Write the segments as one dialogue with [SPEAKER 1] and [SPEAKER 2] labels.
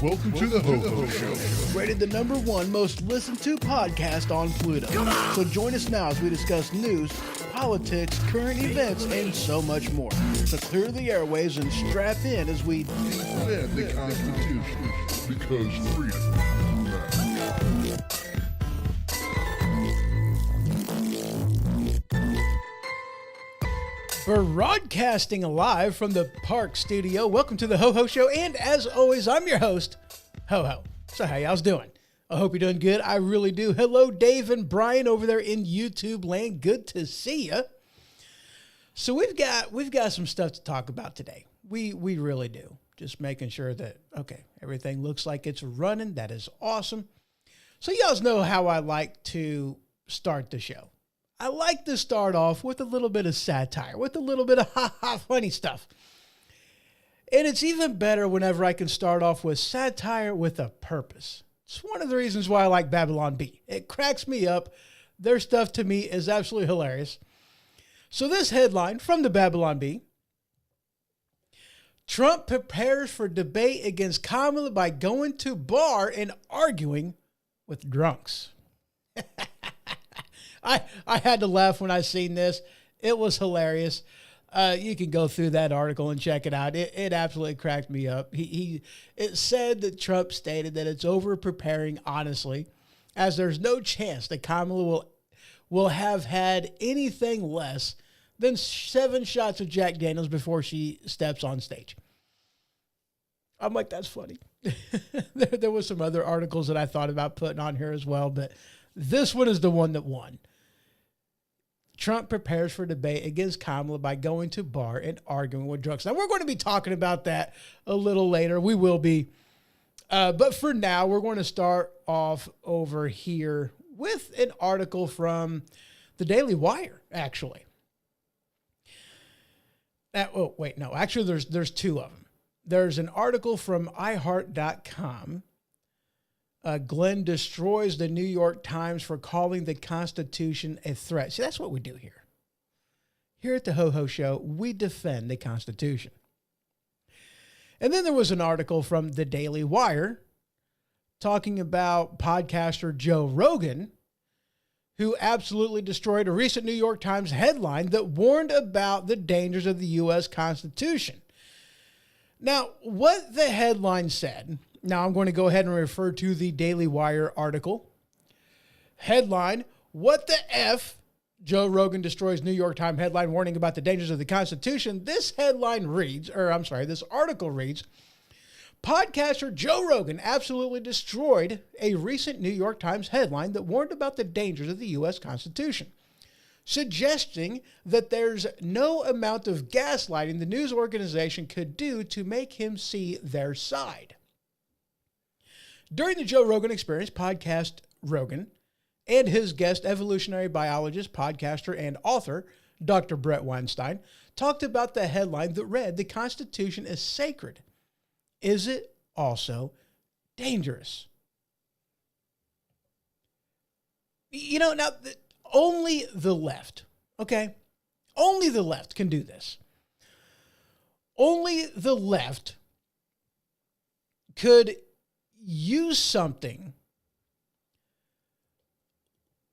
[SPEAKER 1] Welcome to the Ho-Ho Show.
[SPEAKER 2] Rated the #1 most listened to podcast on Pluto. So join us now as we discuss news, politics, current events, and so much more. So clear the airwaves and strap in as we
[SPEAKER 1] defend the Constitution, because freedom matters.
[SPEAKER 2] Broadcasting live from the Park Studio. Welcome to the Ho-Ho Show, and as always, I'm your host, Ho-Ho. So how y'all's doing? I hope you're doing good. I really do. Hello, Dave and Brian over there in YouTube land. Good to see you. So we've got some stuff to talk about today. We really do. Just making sure that, okay, everything looks like it's running. That is awesome. So y'all know how I like to start the show. I like to start off with a little bit of satire, with a little bit of ha-ha funny stuff. And it's even better whenever I can start off with satire with a purpose. It's one of the reasons why I like Babylon Bee. It cracks me up. Their stuff to me is absolutely hilarious. So this headline from the Babylon Bee: Trump prepares for debate against Kamala by going to bar and arguing with drunks. I had to laugh when I seen this. It was hilarious. You can go through that article and check it out. It absolutely cracked me up. It said that Trump stated that it's over preparing honestly, as there's no chance that Kamala will have had anything less than 7 shots of Jack Daniels before she steps on stage. I'm like, that's funny. There was some other articles that I thought about putting on here as well, but this one is the one that won. Trump prepares for debate against Kamala by going to bar and arguing with drunks. Now, we're going to be talking about that a little later. We will be. But for now, we're going to start off over here with an article from the Daily Wire, actually. Oh, wait, no. Actually, there's 2 of them. There's an article from iHeart.com. Glenn destroys the New York Times for calling the Constitution a threat. See, that's what we do here. Here at the Ho-Ho Show, we defend the Constitution. And then there was an article from the Daily Wire talking about podcaster Joe Rogan, who absolutely destroyed a recent New York Times headline that warned about the dangers of the U.S. Constitution. Now, what the headline said... Now, I'm going to go ahead and refer to the Daily Wire article. Headline: What the F? Joe Rogan destroys New York Times headline warning about the dangers of the Constitution. This headline reads, this article reads, podcaster Joe Rogan absolutely destroyed a recent New York Times headline that warned about the dangers of the U.S. Constitution, suggesting that there's no amount of gaslighting the news organization could do to make him see their side. During the Joe Rogan Experience, podcast Rogan and his guest, evolutionary biologist, podcaster, and author, Dr. Brett Weinstein, talked about the headline that read, "The Constitution is sacred. Is it also dangerous?" You know, now, only the left, okay? Only the left can do this. Only the left could use something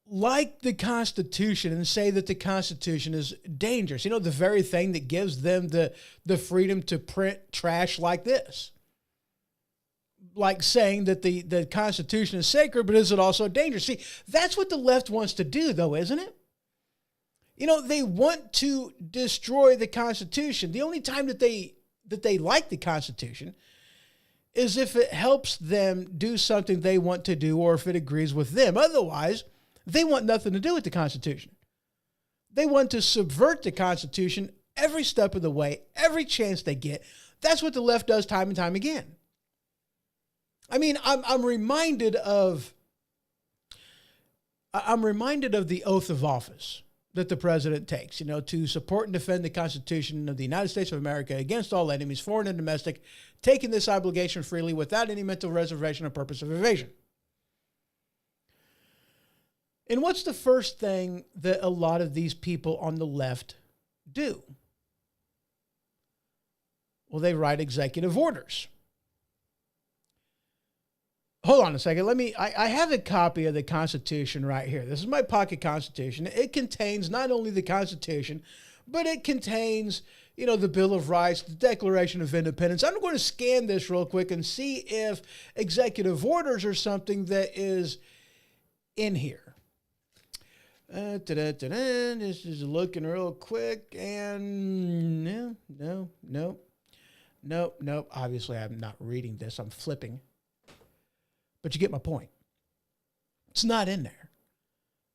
[SPEAKER 2] like the Constitution and say that the Constitution is dangerous. You know, the very thing that gives them the freedom to print trash like this. Like saying that the Constitution is sacred, but is it also dangerous? See, that's what the left wants to do, though, isn't it? You know, they want to destroy the Constitution. The only time that they like the Constitution is if it helps them do something they want to do or if it agrees with them. Otherwise, they want nothing to do with the Constitution. They want to subvert the Constitution every step of the way, every chance they get. That's what the left does time and time again. I mean, I'm reminded of the oath of office that the president takes, you know, to support and defend the Constitution of the United States of America against all enemies, foreign and domestic, taking this obligation freely without any mental reservation or purpose of evasion. And what's the first thing that a lot of these people on the left do? Well, they write executive orders. Hold on a second. I have a copy of the Constitution right here. This is my pocket Constitution. It contains not only the Constitution, but it contains, you know, the Bill of Rights, the Declaration of Independence. I'm going to scan this real quick and see if executive orders are something that is in here. This is looking real quick, and no. Obviously, I'm not reading this. I'm flipping. But you get my point. It's not in there.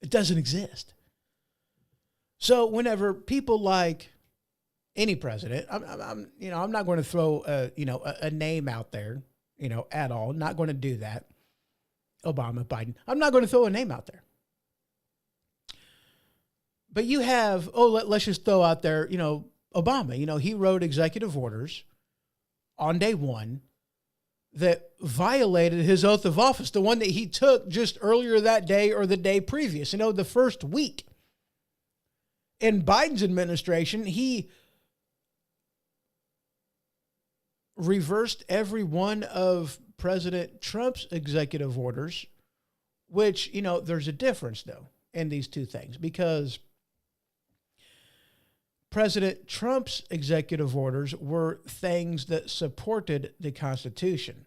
[SPEAKER 2] It doesn't exist. So whenever people like any president, I'm not going to throw a name out there, you know, at all. I'm not going to do that. Obama, Biden. I'm not going to throw a name out there. But you have, let's just throw out there, you know, Obama. You know, he wrote executive orders on day one that violated his oath of office, the one that he took just earlier that day or the day previous, you know, the first week. In Biden's administration, he reversed every one of President Trump's executive orders, which, you know, there's a difference, though, in these two things, because President Trump's executive orders were things that supported the Constitution,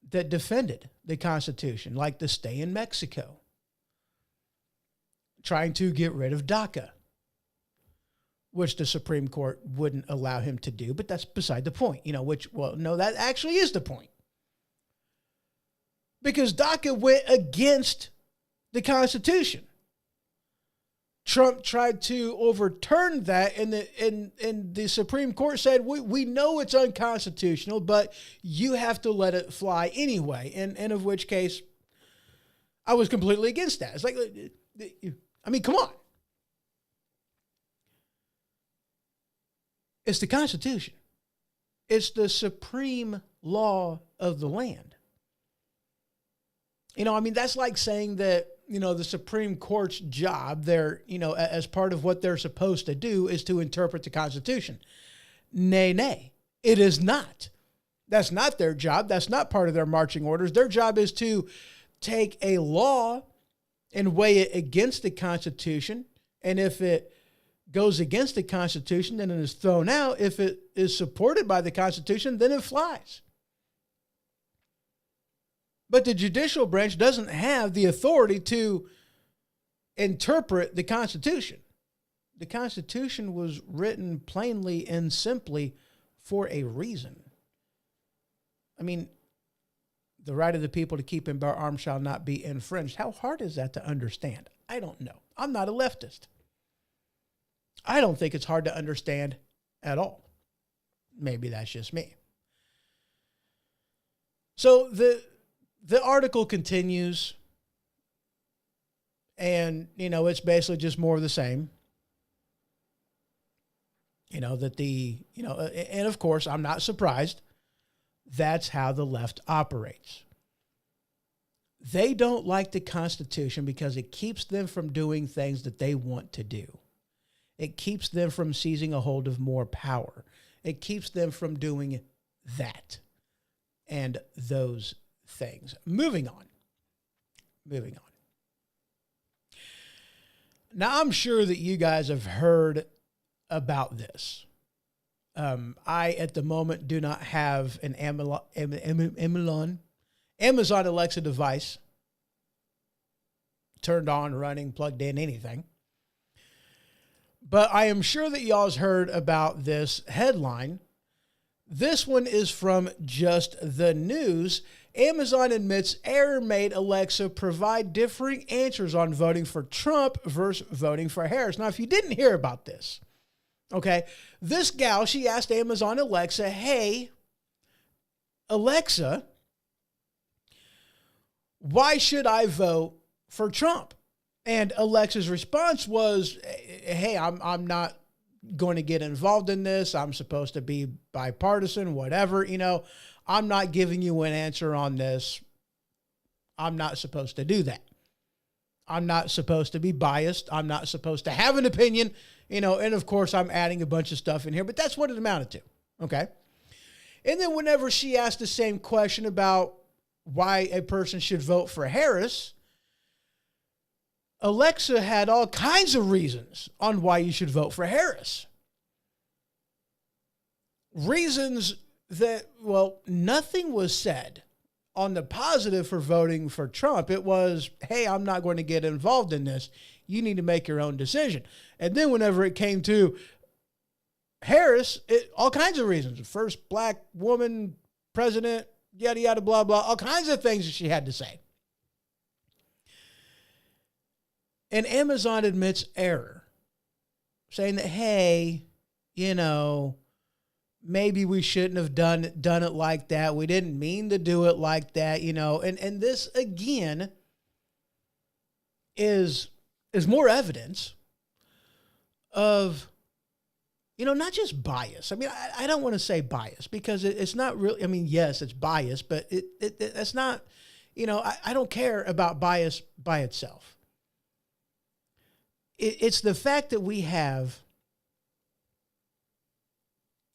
[SPEAKER 2] that defended the Constitution, like the stay in Mexico, trying to get rid of DACA, which the Supreme Court wouldn't allow him to do, but that's beside the point, you know, that actually is the point. Because DACA went against the Constitution. Trump tried to overturn that, and the Supreme Court said, we know it's unconstitutional, but you have to let it fly anyway, and of which case I was completely against that. It's like, I mean, come on. It's the Constitution. It's the supreme law of the land. You know, I mean, that's like saying that, you know, the Supreme Court's job, as part of what they're supposed to do, is to interpret the Constitution. Nay, it is not. That's not their job. That's not part of their marching orders. Their job is to take a law and weigh it against the Constitution. And if it goes against the Constitution, then it is thrown out. If it is supported by the Constitution, then it flies. But the judicial branch doesn't have the authority to interpret the Constitution. The Constitution was written plainly and simply for a reason. I mean, the right of the people to keep and bear arms shall not be infringed. How hard is that to understand? I don't know. I'm not a leftist. I don't think it's hard to understand at all. Maybe that's just me. So The article continues, and, it's basically just more of the same. And of course, I'm not surprised. That's how the left operates. They don't like the Constitution because it keeps them from doing things that they want to do. It keeps them from seizing a hold of more power. It keeps them from doing that and those things. Moving on. Now, I'm sure that you guys have heard about this. I, at the moment, do not have an Amazon Alexa device turned on, running, plugged in, anything. But I am sure that y'all's heard about this headline. This one is from Just the News. Amazon admits error made Alexa provide differing answers on voting for Trump versus voting for Harris. Now, if you didn't hear about this, okay, this gal, she asked Amazon Alexa, hey, Alexa, why should I vote for Trump? And Alexa's response was, hey, I'm not going to get involved in this. I'm supposed to be bipartisan, whatever, I'm not giving you an answer on this. I'm not supposed to do that. I'm not supposed to be biased. I'm not supposed to have an opinion, and of course I'm adding a bunch of stuff in here, but that's what it amounted to. Okay. And then whenever she asked the same question about why a person should vote for Harris, Alexa had all kinds of reasons on why you should vote for Harris. Reasons that, nothing was said on the positive for voting for Trump. It was, hey, I'm not going to get involved in this. You need to make your own decision. And then whenever it came to Harris, all kinds of reasons. First black woman president, yada, yada, blah, blah, all kinds of things that she had to say. And Amazon admits error, saying that, hey, maybe we shouldn't have done it like that. We didn't mean to do it like that, and this again is more evidence of, not just bias. I mean, I don't want to say bias because it's not really, yes, it's bias, but it's not, I don't care about bias by itself. It's the fact that we have,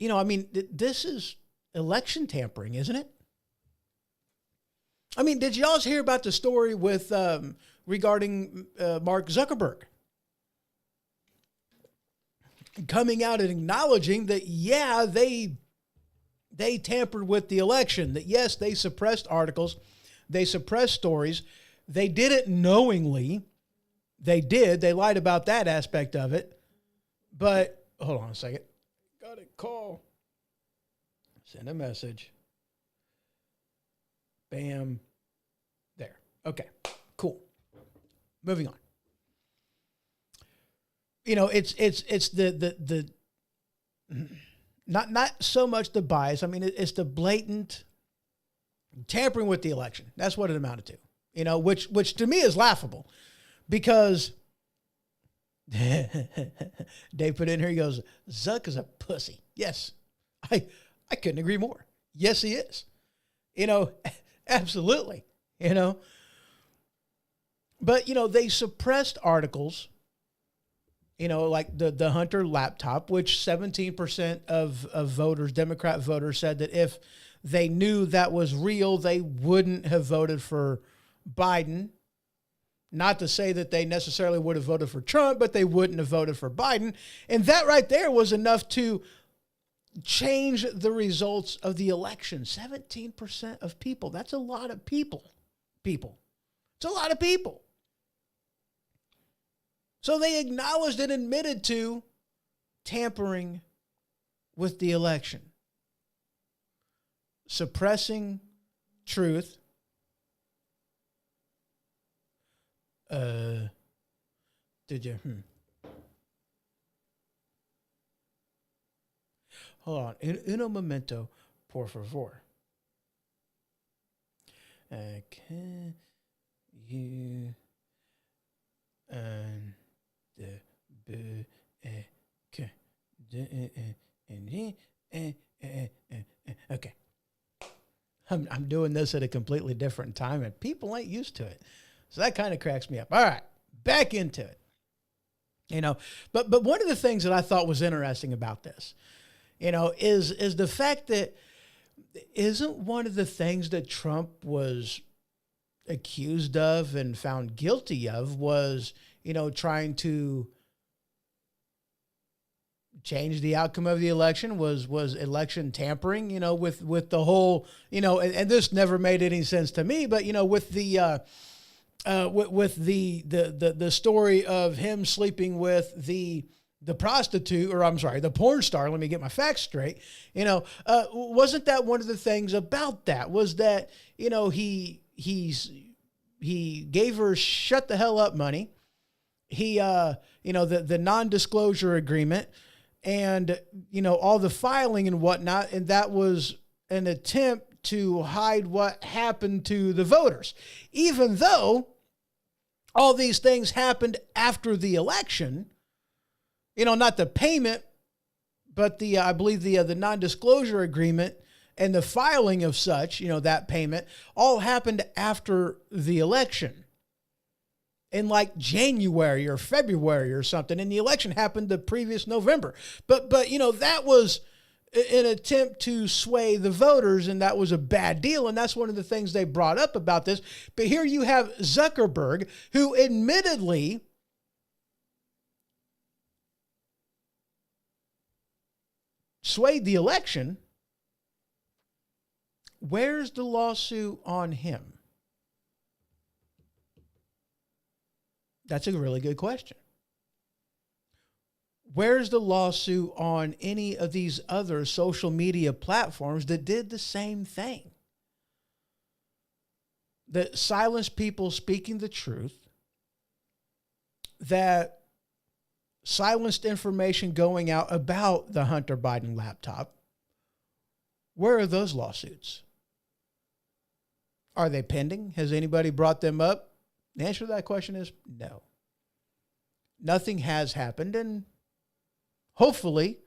[SPEAKER 2] this is election tampering, isn't it? Did y'all hear about the story with regarding Mark Zuckerberg coming out and acknowledging that, yeah, they tampered with the election, that yes, they suppressed articles, they suppressed stories, they did it knowingly. They lied about that aspect of it. But hold on a second. Got a call. Send a message. Bam. There. Okay. Cool. Moving on. It's the not so much the bias. It's the blatant tampering with the election. That's what it amounted to. Which to me is laughable. Because Dave put in here, he goes, Zuck is a pussy. Yes, I couldn't agree more. Yes, he is. Absolutely. But, they suppressed articles, like the Hunter laptop, which 17% of voters, Democrat voters, said that if they knew that was real, they wouldn't have voted for Biden. Not to say that they necessarily would have voted for Trump, but they wouldn't have voted for Biden. And that right there was enough to change the results of the election. 17% of people. That's a lot of people. It's a lot of people. So they acknowledged and admitted to tampering with the election. Suppressing truth. Did you? Hold on. In un momento, por favor. Can you okay. I'm doing this at a completely different time, and people ain't used to it. So that kind of cracks me up. All right, back into it. But one of the things that I thought was interesting about this, is the fact that isn't one of the things that Trump was accused of and found guilty of was, trying to change the outcome of the election, was election tampering, with the whole, and this never made any sense to me, but, with the story of him sleeping with the prostitute, or I'm sorry, the porn star, let me get my facts straight, wasn't that one of the things about that was that, he gave her shut the hell up money. He, the non-disclosure agreement and, all the filing and whatnot. And that was an attempt to hide what happened to the voters, even though all these things happened after the election, not the payment, but I believe the non-disclosure agreement and the filing of such, that payment all happened after the election in like January or February or something. And the election happened the previous November. But that was an attempt to sway the voters, and that was a bad deal. And that's one of the things they brought up about this. But here you have Zuckerberg, who admittedly swayed the election. Where's the lawsuit on him? That's a really good question. Where's the lawsuit on any of these other social media platforms that did the same thing? That silenced people speaking the truth, that silenced information going out about the Hunter Biden laptop. Where are those lawsuits? Are they pending? Has anybody brought them up? The answer to that question is no. Nothing has happened, and hopefully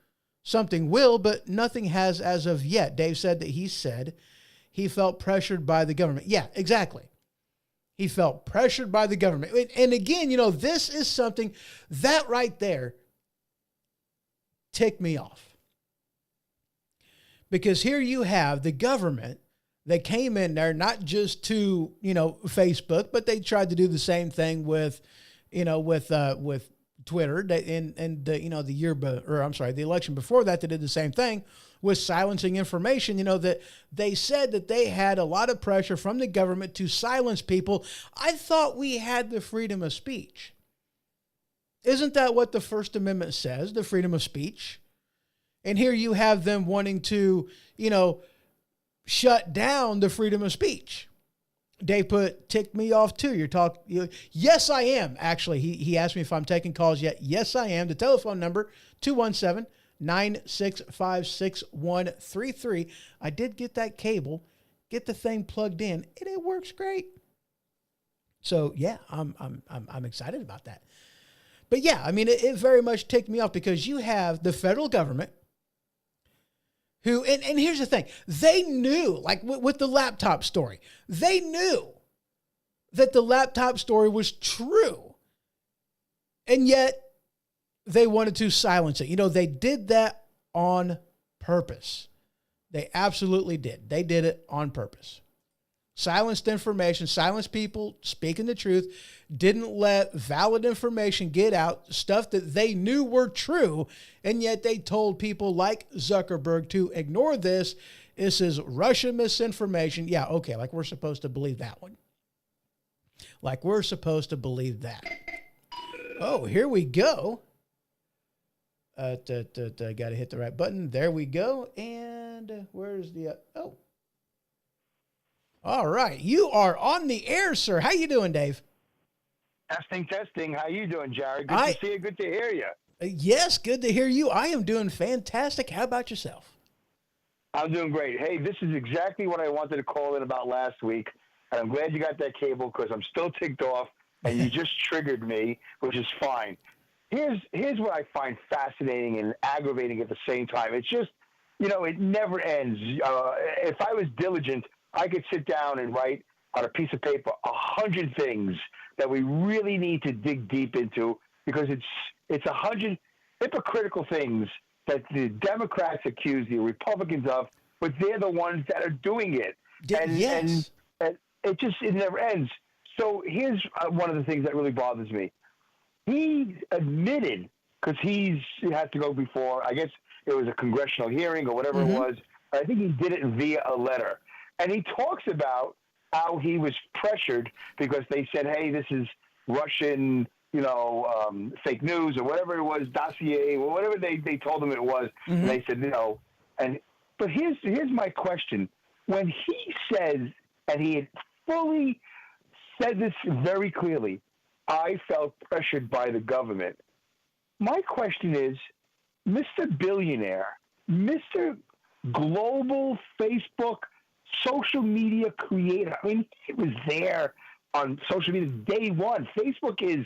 [SPEAKER 2] something will, but nothing has as of yet. Dave said that he felt pressured by the government. Yeah, exactly. He felt pressured by the government. And again, this is something that right there ticked me off. Because here you have the government that came in there, not just to, Facebook, but they tried to do the same thing with Twitter and the election before that, they did the same thing with silencing information, that they said that they had a lot of pressure from the government to silence people. I thought we had the freedom of speech. Isn't that what the First Amendment says, the freedom of speech? And here you have them wanting to, shut down the freedom of speech. Dave put, ticked me off too. Yes, I am. Actually, he asked me if I'm taking calls yet. Yes, I am. The telephone number, 217-965-6133. I did get that cable, get the thing plugged in, and it works great. So yeah, I'm excited about that. But yeah, it very much ticked me off because you have the federal government who, and here's the thing, they knew, like with the laptop story, they knew that the laptop story was true. And yet they wanted to silence it. They did that on purpose. They absolutely did. They did it on purpose. Silenced information, silenced people speaking the truth, didn't let valid information get out, stuff that they knew were true, and yet they told people like Zuckerberg to ignore this. This is Russian misinformation. Yeah, okay, like we're supposed to believe that one. Like we're supposed to believe that. Oh, here we go. Got to hit the right button. There we go. And where's the... oh. All right. You are on the air, sir. How you doing, Dave?
[SPEAKER 3] Testing. How you doing, Jared? Good to see you. Good to hear you.
[SPEAKER 2] Yes, good to hear you. I am doing fantastic. How about yourself?
[SPEAKER 3] I'm doing great. Hey, this is exactly what I wanted to call in about last week. and I'm glad you got that cable because I'm still ticked off, and you just triggered me, which is fine. Here's what I find fascinating and aggravating at the same time. It's just, it never ends. If I was diligent, I could sit down and write on a piece of paper 100 things that we really need to dig deep into, because it's 100 hypocritical things that the Democrats accuse the Republicans of, but they're the ones that are doing it. And it never ends. So here's one of the things that really bothers me. He admitted, because he had to go before, I guess it was a congressional hearing or whatever it was. I think he did it via a letter. And he talks about how he was pressured because they said, hey, this is Russian, fake news or whatever it was, dossier, or whatever they told him it was. And they said, but here's my question. When he says, and he had fully said this very clearly, I felt pressured by the government. My question is, Mr. Billionaire, Mr. Global Facebook social media creator, I mean, he was there on social media day one. Facebook is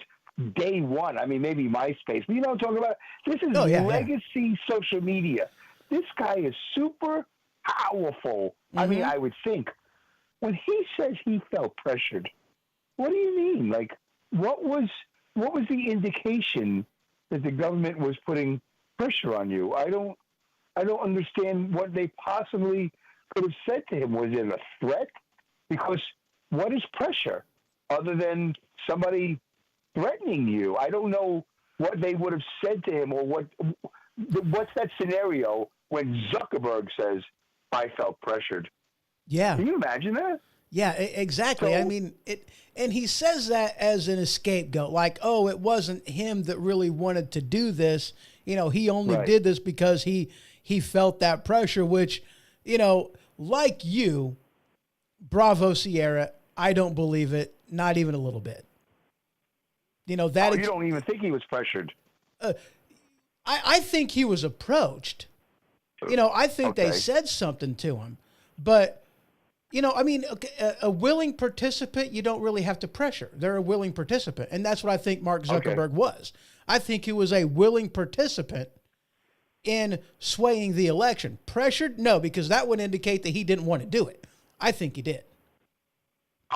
[SPEAKER 3] day one. I mean, maybe MySpace. But you know what I'm talking about? This is legacy social media. This guy is super powerful. I mean, I would think. When he says he felt pressured, what do you mean? Like, what was the indication that the government was putting pressure on you? I don't understand what they possibly could have said to him. Was it a threat? Because what is pressure other than somebody threatening you? I don't know what they would have said to him, or what's that scenario when Zuckerberg says, I felt pressured.
[SPEAKER 2] Yeah.
[SPEAKER 3] Can you imagine that?
[SPEAKER 2] Yeah, exactly. So, I mean, and he says that as an scapegoat, like, oh, it wasn't him that really wanted to do this. He only did this because he felt that pressure, which, like you, bravo, Sierra, I don't believe it, not even a little bit. You don't even think he was pressured? I think he was approached. I think they said something to him, but a willing participant, you don't really have to pressure. They're a willing participant. And that's what I think Mark Zuckerberg was. I think he was a willing participant in swaying the election. Pressured? No, because that would indicate that he didn't want to do it. I think he did.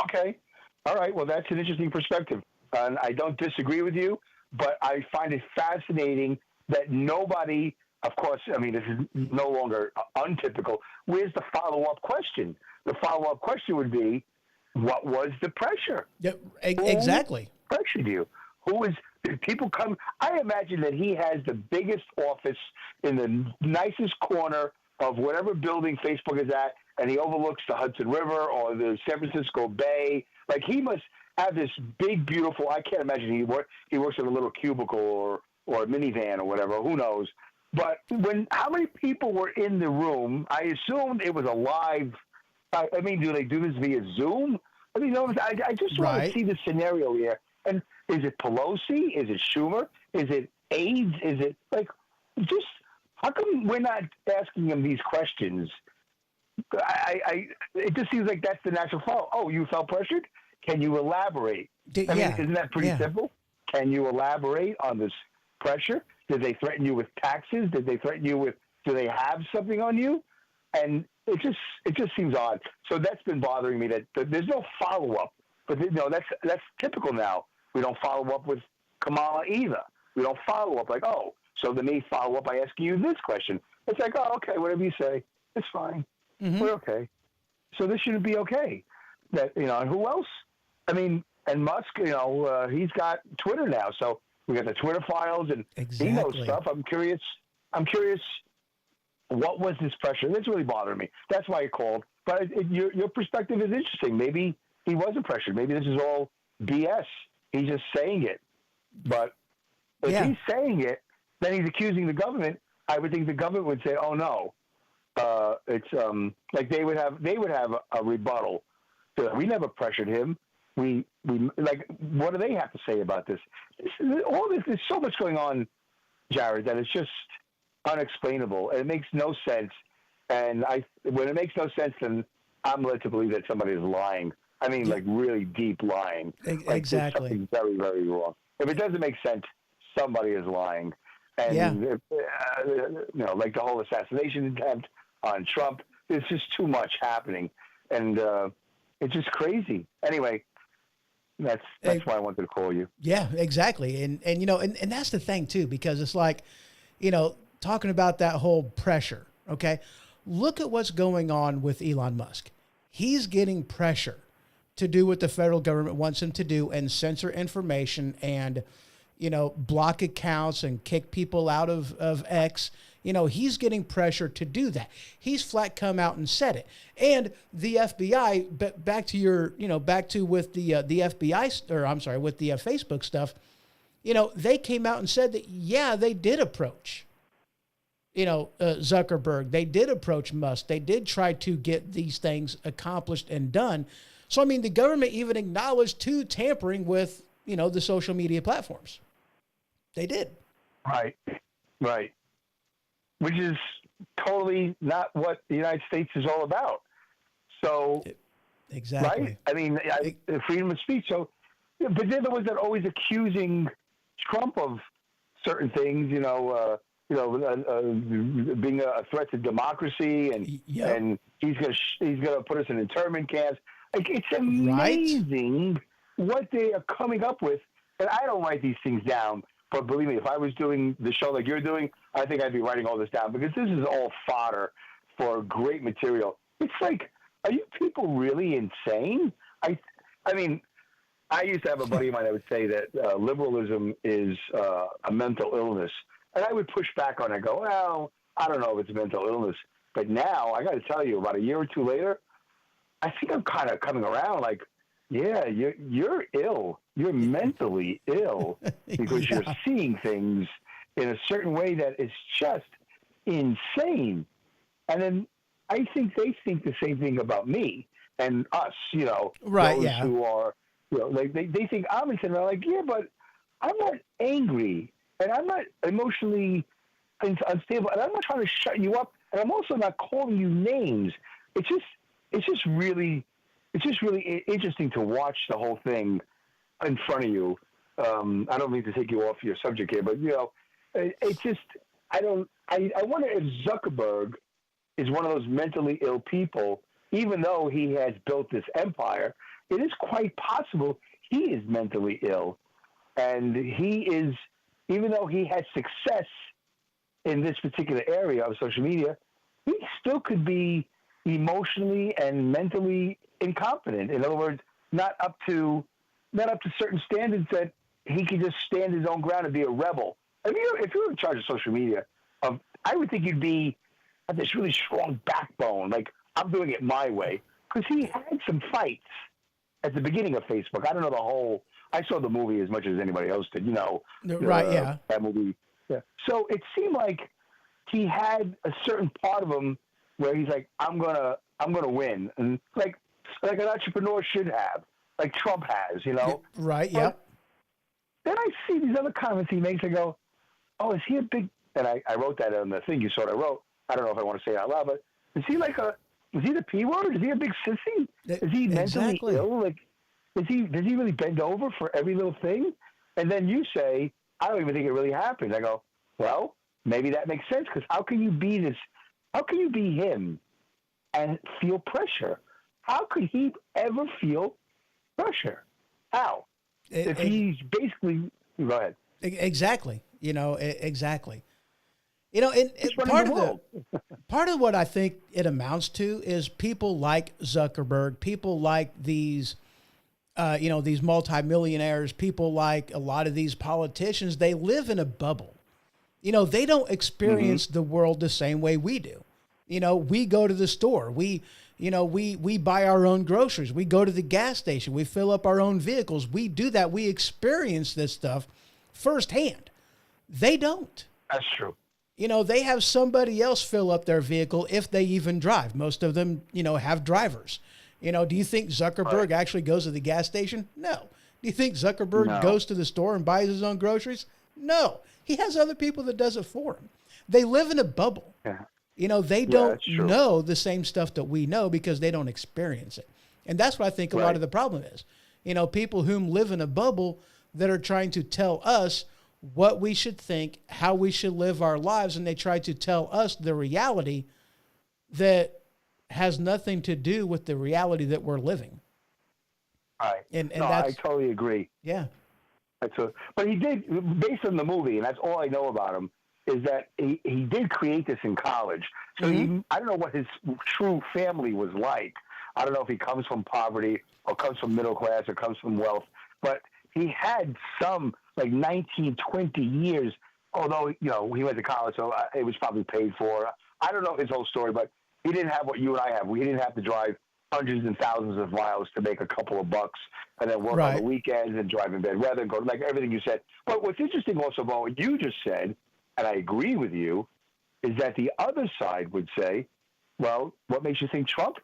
[SPEAKER 2] Okay.
[SPEAKER 3] All right. Well, that's an interesting perspective. And I don't disagree with you, but I find it fascinating that nobody, of course, I mean, this is no longer untypical. Where's the follow-up question? The follow-up question would be, what was the pressure?
[SPEAKER 2] Yeah, exactly.
[SPEAKER 3] Who pressured you? Did people come? I imagine that he has the biggest office in the nicest corner of whatever building Facebook is at, and he overlooks the Hudson River or the San Francisco Bay. Like, he must have this big, beautiful, I can't imagine he works in a little cubicle or a minivan or whatever, who knows. But how many people were in the room? I assumed it was a live. I mean, do they do this via Zoom? I mean, I just want to see the scenario here. And is it Pelosi? Is it Schumer? Is it AIDS? Is it just how come we're not asking him these questions? It just seems like that's the natural follow. Oh, you felt pressured? Can you elaborate? I mean, isn't that pretty simple? Can you elaborate on this pressure? Did they threaten you with taxes? Did they threaten you with? Do they have something on you? And it just seems odd. So that's been bothering me that there's no follow up. But that's typical now. We don't follow up with Kamala either. We don't follow up like, oh, so they may follow up by asking you this question. It's like, oh, okay, whatever you say, it's fine. Mm-hmm. We're okay. So this shouldn't be okay. That and who else? I mean, and Musk, he's got Twitter now, so we got the Twitter files, and he knows stuff. I'm curious. What was this pressure? That's really bothering me. That's why I called. But your perspective is interesting. Maybe he wasn't pressured. Maybe this is all BS. He's just saying it. But if he's saying it, then he's accusing the government. I would think the government would say, "Oh no, it's like they would have a rebuttal. We never pressured him. We like, what do they have to say about this? There's so much going on, Jared, that it's just unexplainable. It makes no sense. And when it makes no sense, then I'm led to believe that somebody is lying. I mean, like really deep lying. Like
[SPEAKER 2] Exactly.
[SPEAKER 3] something very, very wrong. If it doesn't make sense, somebody is lying. And, like the whole assassination attempt on Trump, there's just too much happening. And it's just crazy. Anyway, that's why I wanted to call you.
[SPEAKER 2] Yeah, exactly. And and that's the thing too, because it's like, talking about that whole pressure. Okay. Look at what's going on with Elon Musk. He's getting pressure to do what the federal government wants him to do and censor information and, block accounts and kick people out of X. He's getting pressure to do that. He's flat come out and said it. And the FBI, back to with the FBI, or I'm sorry, with the Facebook stuff, they came out and said that, yeah, they did approach, Zuckerberg. They did approach Musk. They did try to get these things accomplished and done. So, I mean, the government even acknowledged to tampering with, the social media platforms. They did.
[SPEAKER 3] Right. Which is totally not what the United States is all about. So,
[SPEAKER 2] exactly.
[SPEAKER 3] Right? I mean, freedom of speech. So, but they're the ones that are always accusing Trump of certain things, being a threat to democracy, and he's gonna put us in internment camps. Like, it's amazing what they are coming up with. And I don't write these things down, but believe me, if I was doing the show like you're doing, I think I'd be writing all this down, because this is all fodder for great material. It's like, are you people really insane? I mean, I used to have a buddy of mine that would say that liberalism is a mental illness. And I would push back on it and go, well, I don't know if it's a mental illness. But now, I got to tell you, about a year or two later, I think I'm kind of coming around like, yeah, you're ill. You're mentally ill because you're seeing things in a certain way that is just insane. And then I think they think the same thing about me and us,
[SPEAKER 2] right,
[SPEAKER 3] those who are, like they think I'm insane. I'm like, yeah, but I'm not angry, and I'm not emotionally unstable, and I'm not trying to shut you up, and I'm also not calling you names. It's just really interesting to watch the whole thing in front of you. I don't mean to take you off your subject here, but it's just I wonder if Zuckerberg is one of those mentally ill people. Even though he has built this empire, it is quite possible he is mentally ill, and he is, even though he has success in this particular area of social media, he still could be emotionally and mentally incompetent. In other words, not up to certain standards that he can just stand his own ground and be a rebel. I mean, if you're in charge of social media, I would think you'd have this really strong backbone, like, I'm doing it my way. Because he had some fights at the beginning of Facebook. I don't know the whole. I saw the movie as much as anybody else did.
[SPEAKER 2] Right? Yeah.
[SPEAKER 3] That movie. Yeah. So it seemed like he had a certain part of him where he's like, I'm gonna win, and like an entrepreneur should have, like Trump has.
[SPEAKER 2] Right. Yeah.
[SPEAKER 3] Then I see these other comments he makes. I go, oh, is he a big? And I wrote that on the thing you saw. I wrote. I don't know if I want to say it out loud, but is he like is he the P word? Is he a big sissy? Is he mentally ill? Like, does he really bend over for every little thing? And then you say, I don't even think it really happened. I go, well, maybe that makes sense, because how can you be this? How can you be him and feel pressure? How could he ever feel pressure? How? If he's basically, go ahead.
[SPEAKER 2] Exactly. Exactly. And part of what I think it amounts to is people like Zuckerberg, people like these, these multimillionaires, people like a lot of these politicians. They live in a bubble. They don't experience the world the same way we do. We go to the store. We buy our own groceries. We go to the gas station. We fill up our own vehicles. We do that. We experience this stuff firsthand. They don't.
[SPEAKER 3] That's true.
[SPEAKER 2] They have somebody else fill up their vehicle if they even drive. Most of them, have drivers. Do you think Zuckerberg actually goes to the gas station? No. Do you think Zuckerberg goes to the store and buys his own groceries? No. He has other people that does it for him. They live in a bubble.
[SPEAKER 3] Yeah.
[SPEAKER 2] They don't know the same stuff that we know because they don't experience it. And that's what I think a lot of the problem is. You know, people whom live in a bubble that are trying to tell us what we should think, how we should live our lives, and they try to tell us the reality that has nothing to do with the reality that we're living.
[SPEAKER 3] Right.
[SPEAKER 2] And
[SPEAKER 3] no,
[SPEAKER 2] that's,
[SPEAKER 3] I totally agree.
[SPEAKER 2] Yeah.
[SPEAKER 3] But he did, based on the movie, and that's all I know about him, is that he did create this in college. So I don't know what his true family was like. I don't know if he comes from poverty or comes from middle class or comes from wealth, but he had some like 19, 20 years, although, you know, he went to college, so it was probably paid for. I don't know his whole story, but he didn't have what you and I have. We didn't have to drive hundreds and thousands of miles to make a couple of bucks and then work on the weekends and drive in bad weather and go, like everything you said. But what's interesting also about what you just said, and I agree with you, is that the other side would say, well, what makes you think Trump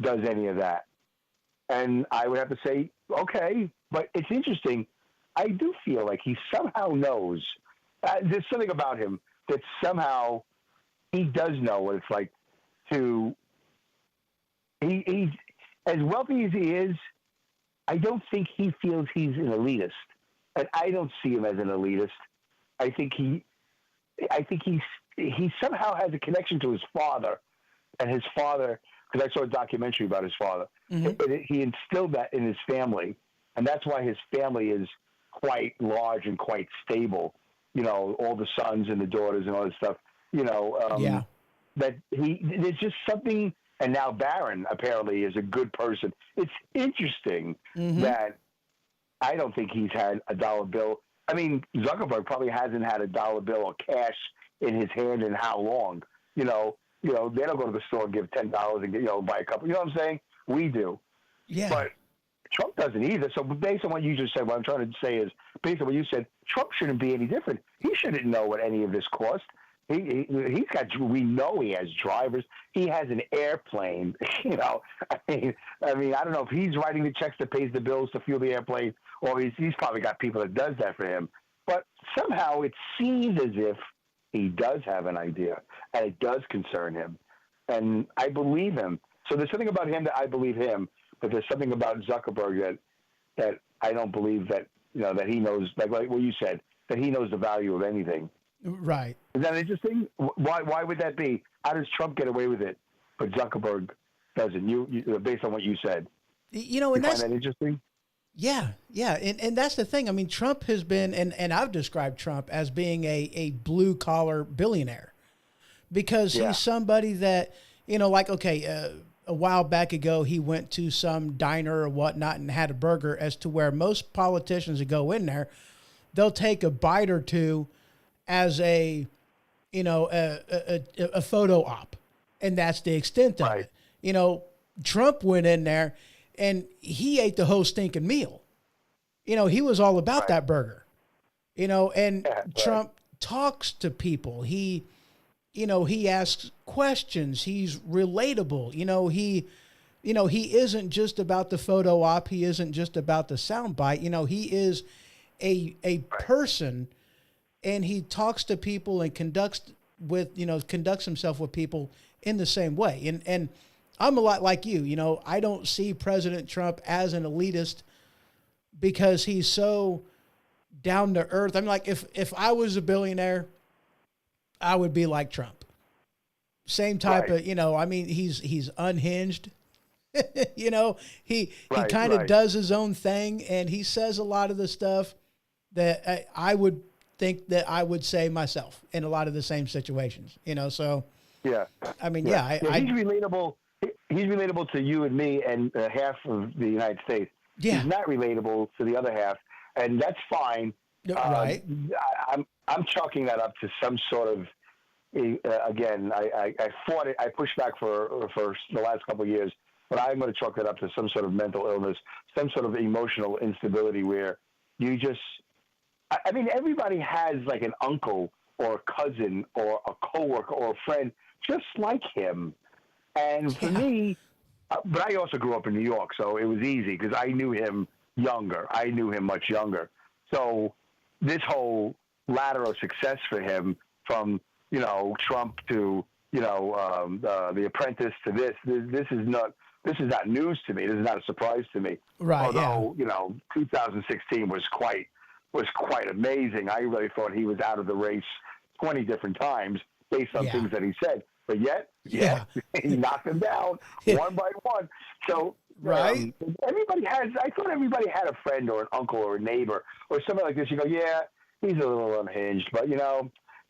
[SPEAKER 3] does any of that? And I would have to say, okay, but it's interesting. I do feel like he somehow knows. There's something about him that somehow he does know what it's like to. He's as wealthy as he is. I don't think he feels he's an elitist, and I don't see him as an elitist. I think he somehow has a connection to his father, and his father. Because I saw a documentary about his father. He instilled that in his family, and that's why his family is quite large and quite stable. You know, all the sons and the daughters and all this stuff. You know, that there's just something. And now Barron apparently is a good person. It's interesting that I don't think he's had a dollar bill. I mean, Zuckerberg probably hasn't had a dollar bill or cash in his hand in how long? You know, they don't go to the store and give $10 and get, buy a couple. You know what I'm saying? We do.
[SPEAKER 2] Yeah.
[SPEAKER 3] But Trump doesn't either. So based on what you just said, what I'm trying to say is, based on what you said, Trump shouldn't be any different. He shouldn't know what any of this cost. He's got. We know he has drivers. He has an airplane. You know, I mean, I don't know if he's writing the checks that pays the bills to fuel the airplane, or he's probably got people that does that for him. But somehow it seems as if he does have an idea, and it does concern him, and I believe him. So there's something about him that I believe him, but there's something about Zuckerberg that I don't believe that that he knows. Like what you said, that he knows the value of anything.
[SPEAKER 2] Right.
[SPEAKER 3] Is that interesting? Why would that be? How does Trump get away with it, but Zuckerberg doesn't? You based on what you said.
[SPEAKER 2] And
[SPEAKER 3] you
[SPEAKER 2] that's
[SPEAKER 3] find that interesting.
[SPEAKER 2] Yeah, and that's the thing. I mean, Trump has been, and I've described Trump as being a blue collar billionaire, because he's somebody that like a while back ago he went to some diner or whatnot and had a burger, as to where most politicians that go in there, they'll take a bite or two as a photo op, and that's the extent of it. Trump went in there and he ate the whole stinking meal. He was all about that burger. And Trump talks to people. He asks questions. He's relatable. He isn't just about the photo op. He isn't just about the soundbite. He is a person. And he talks to people and conducts himself with people in the same way. And I'm a lot like you. I don't see President Trump as an elitist, because he's so down to earth. I'm like, if I was a billionaire, I would be like Trump. Same type of, he's unhinged. He kind of does his own thing, and he says a lot of the stuff that I would think that I would say myself in a lot of the same situations, so. Yeah. I mean, he's
[SPEAKER 3] relatable. He's relatable to you and me and half of the United States. Yeah. He's not relatable to the other half, and that's fine.
[SPEAKER 2] Right.
[SPEAKER 3] I'm chalking that up to some sort of, again, I fought it. I pushed back for the last couple of years, but I'm going to chalk that up to some sort of mental illness, some sort of emotional instability where you just, I mean, everybody has like an uncle or a cousin or a coworker or a friend just like him. And for me, but I also grew up in New York, so it was easy because I knew him younger. I knew him much younger. So this whole ladder of success for him, from, Trump to, The Apprentice to this is not this is not news to me. This is not a surprise to me.
[SPEAKER 2] Right.
[SPEAKER 3] Although, 2016 was quite amazing. I really thought he was out of the race 20 different times based on things that he said. But yet, he knocked them down one by one. So
[SPEAKER 2] right.
[SPEAKER 3] I thought everybody had a friend or an uncle or a neighbor or somebody like this. You go, yeah, he's a little unhinged, but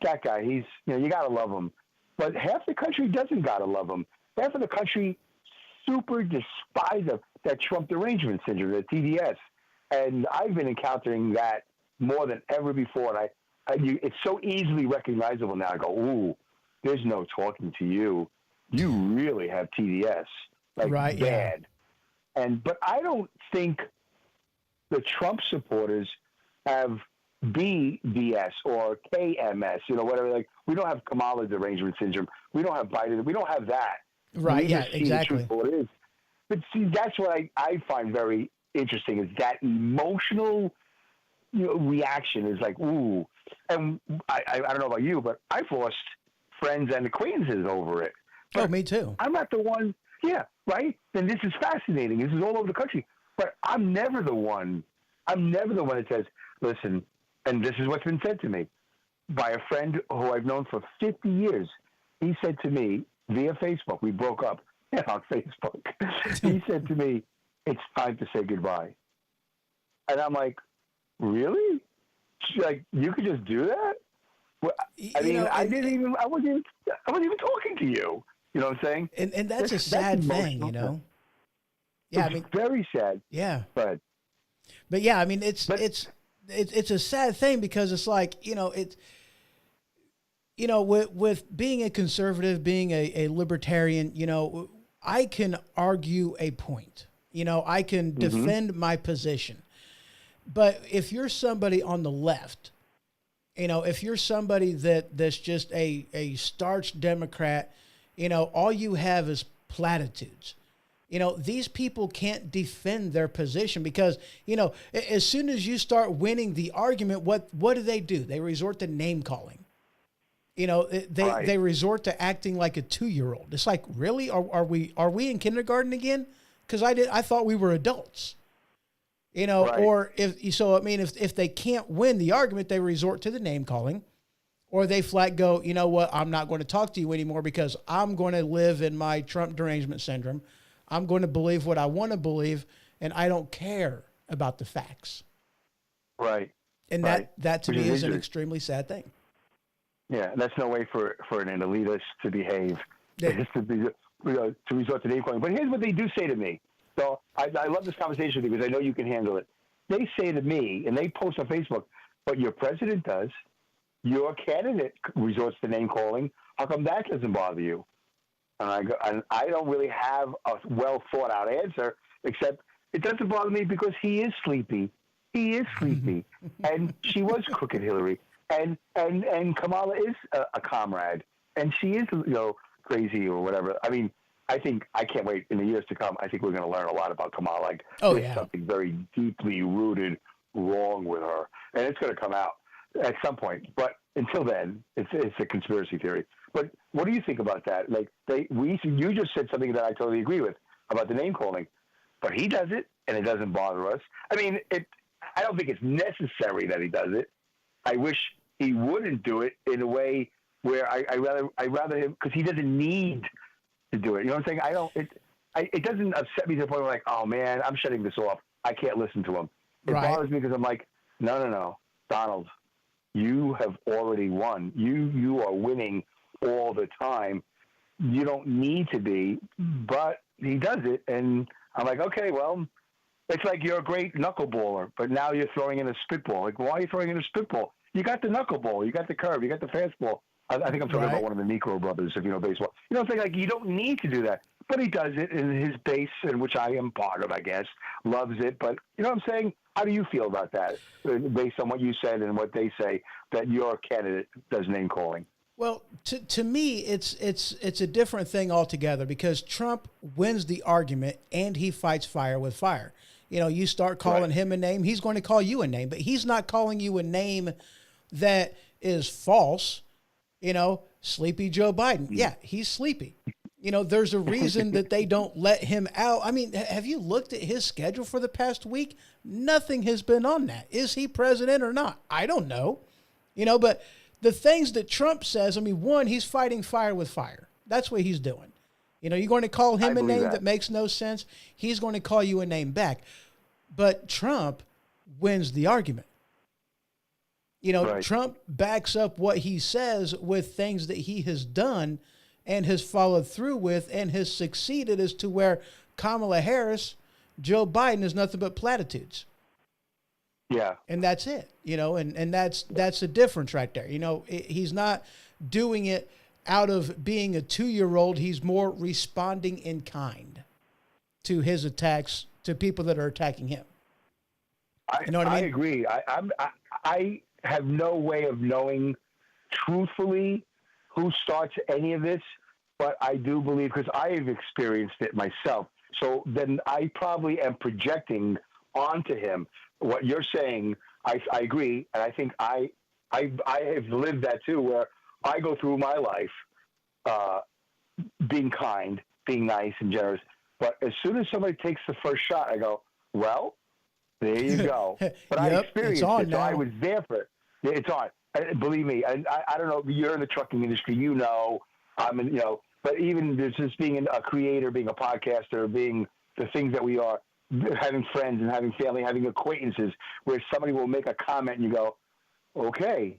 [SPEAKER 3] that guy, he's, you got to love him. But half the country doesn't got to love him. Half of the country super despise that Trump derangement syndrome, the TDS. And I've been encountering that more than ever before. And it's so easily recognizable now. I go, ooh, there's no talking to you. You really have TDS, like bad. But I don't think the Trump supporters have BDS or KMS, whatever. Like, we don't have Kamala derangement syndrome. We don't have Biden. We don't have that.
[SPEAKER 2] Right. Yeah. Exactly.
[SPEAKER 3] What it is. But see, that's what I find very interesting is that emotional reaction is like, ooh. And I don't know about you, but I've lost friends and acquaintances over it.
[SPEAKER 2] Oh, me too.
[SPEAKER 3] I'm not the one. Yeah, right? And this is fascinating. This is all over the country. But I'm never the one that says, listen, and this is what's been said to me by a friend who I've known for 50 years. He said to me via Facebook, we broke up on Facebook. He said to me, it's time to say goodbye. And I'm like, really? Like, you could just do that? Well, I wasn't even talking to you. You know what I'm saying?
[SPEAKER 2] And that's a sad thing, Yeah,
[SPEAKER 3] it's very sad.
[SPEAKER 2] Yeah.
[SPEAKER 3] But
[SPEAKER 2] yeah, it's a sad thing because it's like, with being a conservative, being a libertarian, I can argue a point. I can defend my position. But if you're somebody on the left, if you're somebody that's just a starch Democrat, all you have is platitudes. These people can't defend their position because, as soon as you start winning the argument, what do? They resort to name calling. They resort to acting like a 2-year-old. It's like, really? Are we in kindergarten again? Because I thought we were adults. Or if they can't win the argument, they resort to the name calling, or they flat go, you know what, I'm not going to talk to you anymore because I'm going to live in my Trump derangement syndrome. I'm going to believe what I want to believe, and I don't care about the facts.
[SPEAKER 3] Right.
[SPEAKER 2] And that to me is an extremely sad thing.
[SPEAKER 3] Yeah, and that's no way for an elitist to behave. Yeah. To resort to name calling. But here's what they do say to me. So I love this conversation with you because I know you can handle it. They say to me, and they post on Facebook, but your president does. Your candidate resorts to name calling. How come that doesn't bother you? And I don't really have a well thought out answer, except it doesn't bother me because he is sleepy. He is sleepy, and she was crooked Hillary, and Kamala is a comrade, and she is crazy or whatever. I think I can't wait in the years to come. I think we're going to learn a lot about Kamala. Like, there's something very deeply rooted wrong with her, and it's going to come out at some point. But until then, it's a conspiracy theory. But what do you think about that? Like, you just said something that I totally agree with about the name calling, but he does it, and it doesn't bother us. I don't think it's necessary that he does it. I wish he wouldn't do it in a way where I rather him, because he doesn't need to do it. You know what I'm saying? It doesn't upset me to the point where, like, oh man, I'm shutting this off. I can't listen to him. It bothers me because I'm like, no, Donald, you have already won. You are winning all the time. You don't need to be, but he does it, and I'm like, okay, well, it's like you're a great knuckleballer, but now you're throwing in a spitball. Like, why are you throwing in a spitball? You got the knuckleball, you got the curve, you got the fastball. I think I'm talking about one of the Negro brothers, if you know baseball. You know, it's like you don't need to do that. But he does it, and his base, in which I am part of, I guess, loves it. But you know what I'm saying? How do you feel about that, based on what you said and what they say, that your candidate does name calling?
[SPEAKER 2] Well, to me, it's a different thing altogether, because Trump wins the argument and he fights fire with fire. You start calling him a name, he's going to call you a name, but he's not calling you a name that is false. Sleepy Joe Biden. Yeah, he's sleepy. There's a reason that they don't let him out. I mean, have you looked at his schedule for the past week? Nothing has been on that. Is he president or not? I don't know. But the things that Trump says, I mean, one, he's fighting fire with fire. That's what he's doing. You're going to call him a name that makes no sense. He's going to call you a name back. But Trump wins the argument. Right. Trump backs up what he says with things that he has done and has followed through with and has succeeded, as to where Kamala Harris, Joe Biden is nothing but platitudes.
[SPEAKER 3] Yeah.
[SPEAKER 2] And that's it, and that's the difference right there. He's not doing it out of being a 2-year-old. He's more responding in kind to his attacks, to people that are attacking him. You know what I mean?
[SPEAKER 3] I agree. I have no way of knowing truthfully who starts any of this, but I do believe, because I have experienced it myself. So then I probably am projecting onto him what you're saying. I agree, and I think I have lived that too, where I go through my life being kind, being nice and generous, but as soon as somebody takes the first shot, I go, well, there you go. But I experienced it, so I was there for it. Yeah, it's on. Believe me, I don't know. You're in the trucking industry, I'm in, but even just being a creator, being a podcaster, being the things that we are, having friends and having family, having acquaintances, where somebody will make a comment and you go, okay,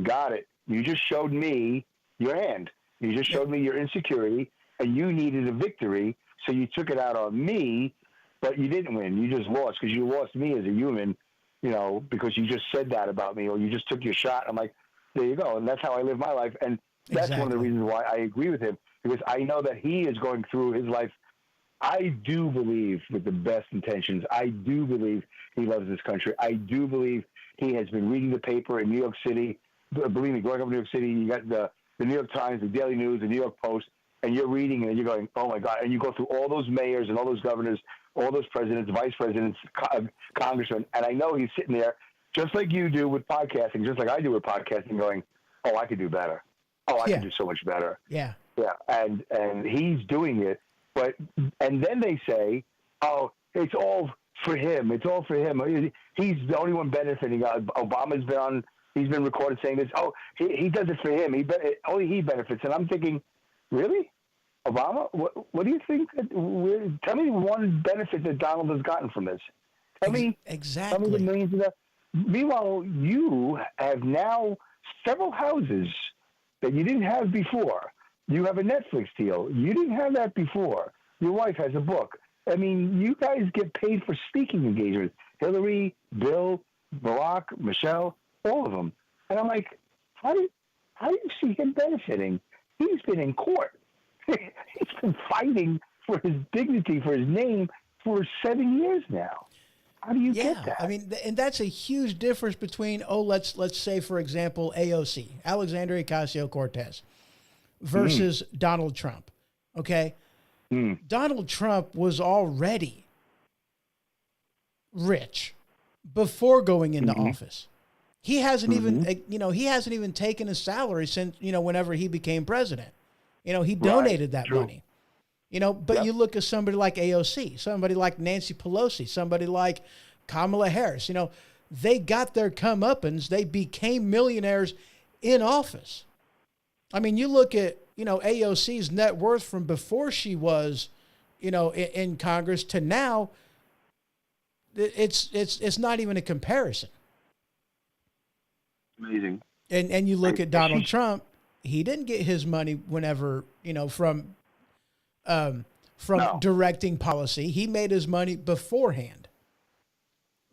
[SPEAKER 3] got it. You just showed me your hand. You just showed me your insecurity, and you needed a victory, so you took it out on me, but you didn't win. You just lost, because you lost me as a human, because you just said that about me, or you just took your shot. I'm like, there you go. And that's how I live my life. And that's one of the reasons why I agree with him, because I know that he is going through his life. I do believe, with the best intentions, I do believe he loves this country. I do believe he has been reading the paper in New York City. Believe me, growing up in New York City, you got the New York Times, the Daily News, the New York Post, and you're reading it and you're going, oh my God. And you go through all those mayors and all those governors, all those presidents, vice presidents, congressmen. And I know he's sitting there just like you do with podcasting, just like I do with podcasting, going, oh, I could do better. Oh, I can do so much better.
[SPEAKER 2] Yeah.
[SPEAKER 3] Yeah. And he's doing it. And then they say, oh, it's all for him. It's all for him. He's the only one benefiting. He's been recorded saying this. Oh, he does it for him. Only he benefits. And I'm thinking, really? Obama? What do you think? Tell me one benefit that Donald has gotten from this. Tell me the millions of that. Meanwhile, you have now several houses that you didn't have before. You have a Netflix deal. You didn't have that before. Your wife has a book. I mean, you guys get paid for speaking engagements. Hillary, Bill, Barack, Michelle, all of them. And I'm like, how do you see him benefiting? He's been in court. He's been fighting for his dignity, for his name, for 7 years now. How do you get that?
[SPEAKER 2] I mean, and that's a huge difference between, let's say, for example, AOC, Alexandria Ocasio-Cortez, versus Donald Trump. Okay? Donald Trump was already rich before going into office. He hasn't even taken a salary since, whenever he became president. He donated that money. But you look at somebody like AOC, somebody like Nancy Pelosi, somebody like Kamala Harris, they got their comeuppance. They became millionaires in office. I mean, you look at, AOC's net worth from before she was, in Congress to now, it's not even a comparison.
[SPEAKER 3] Amazing.
[SPEAKER 2] And you look at Donald Trump, he didn't get his money whenever, from directing policy. He made his money beforehand.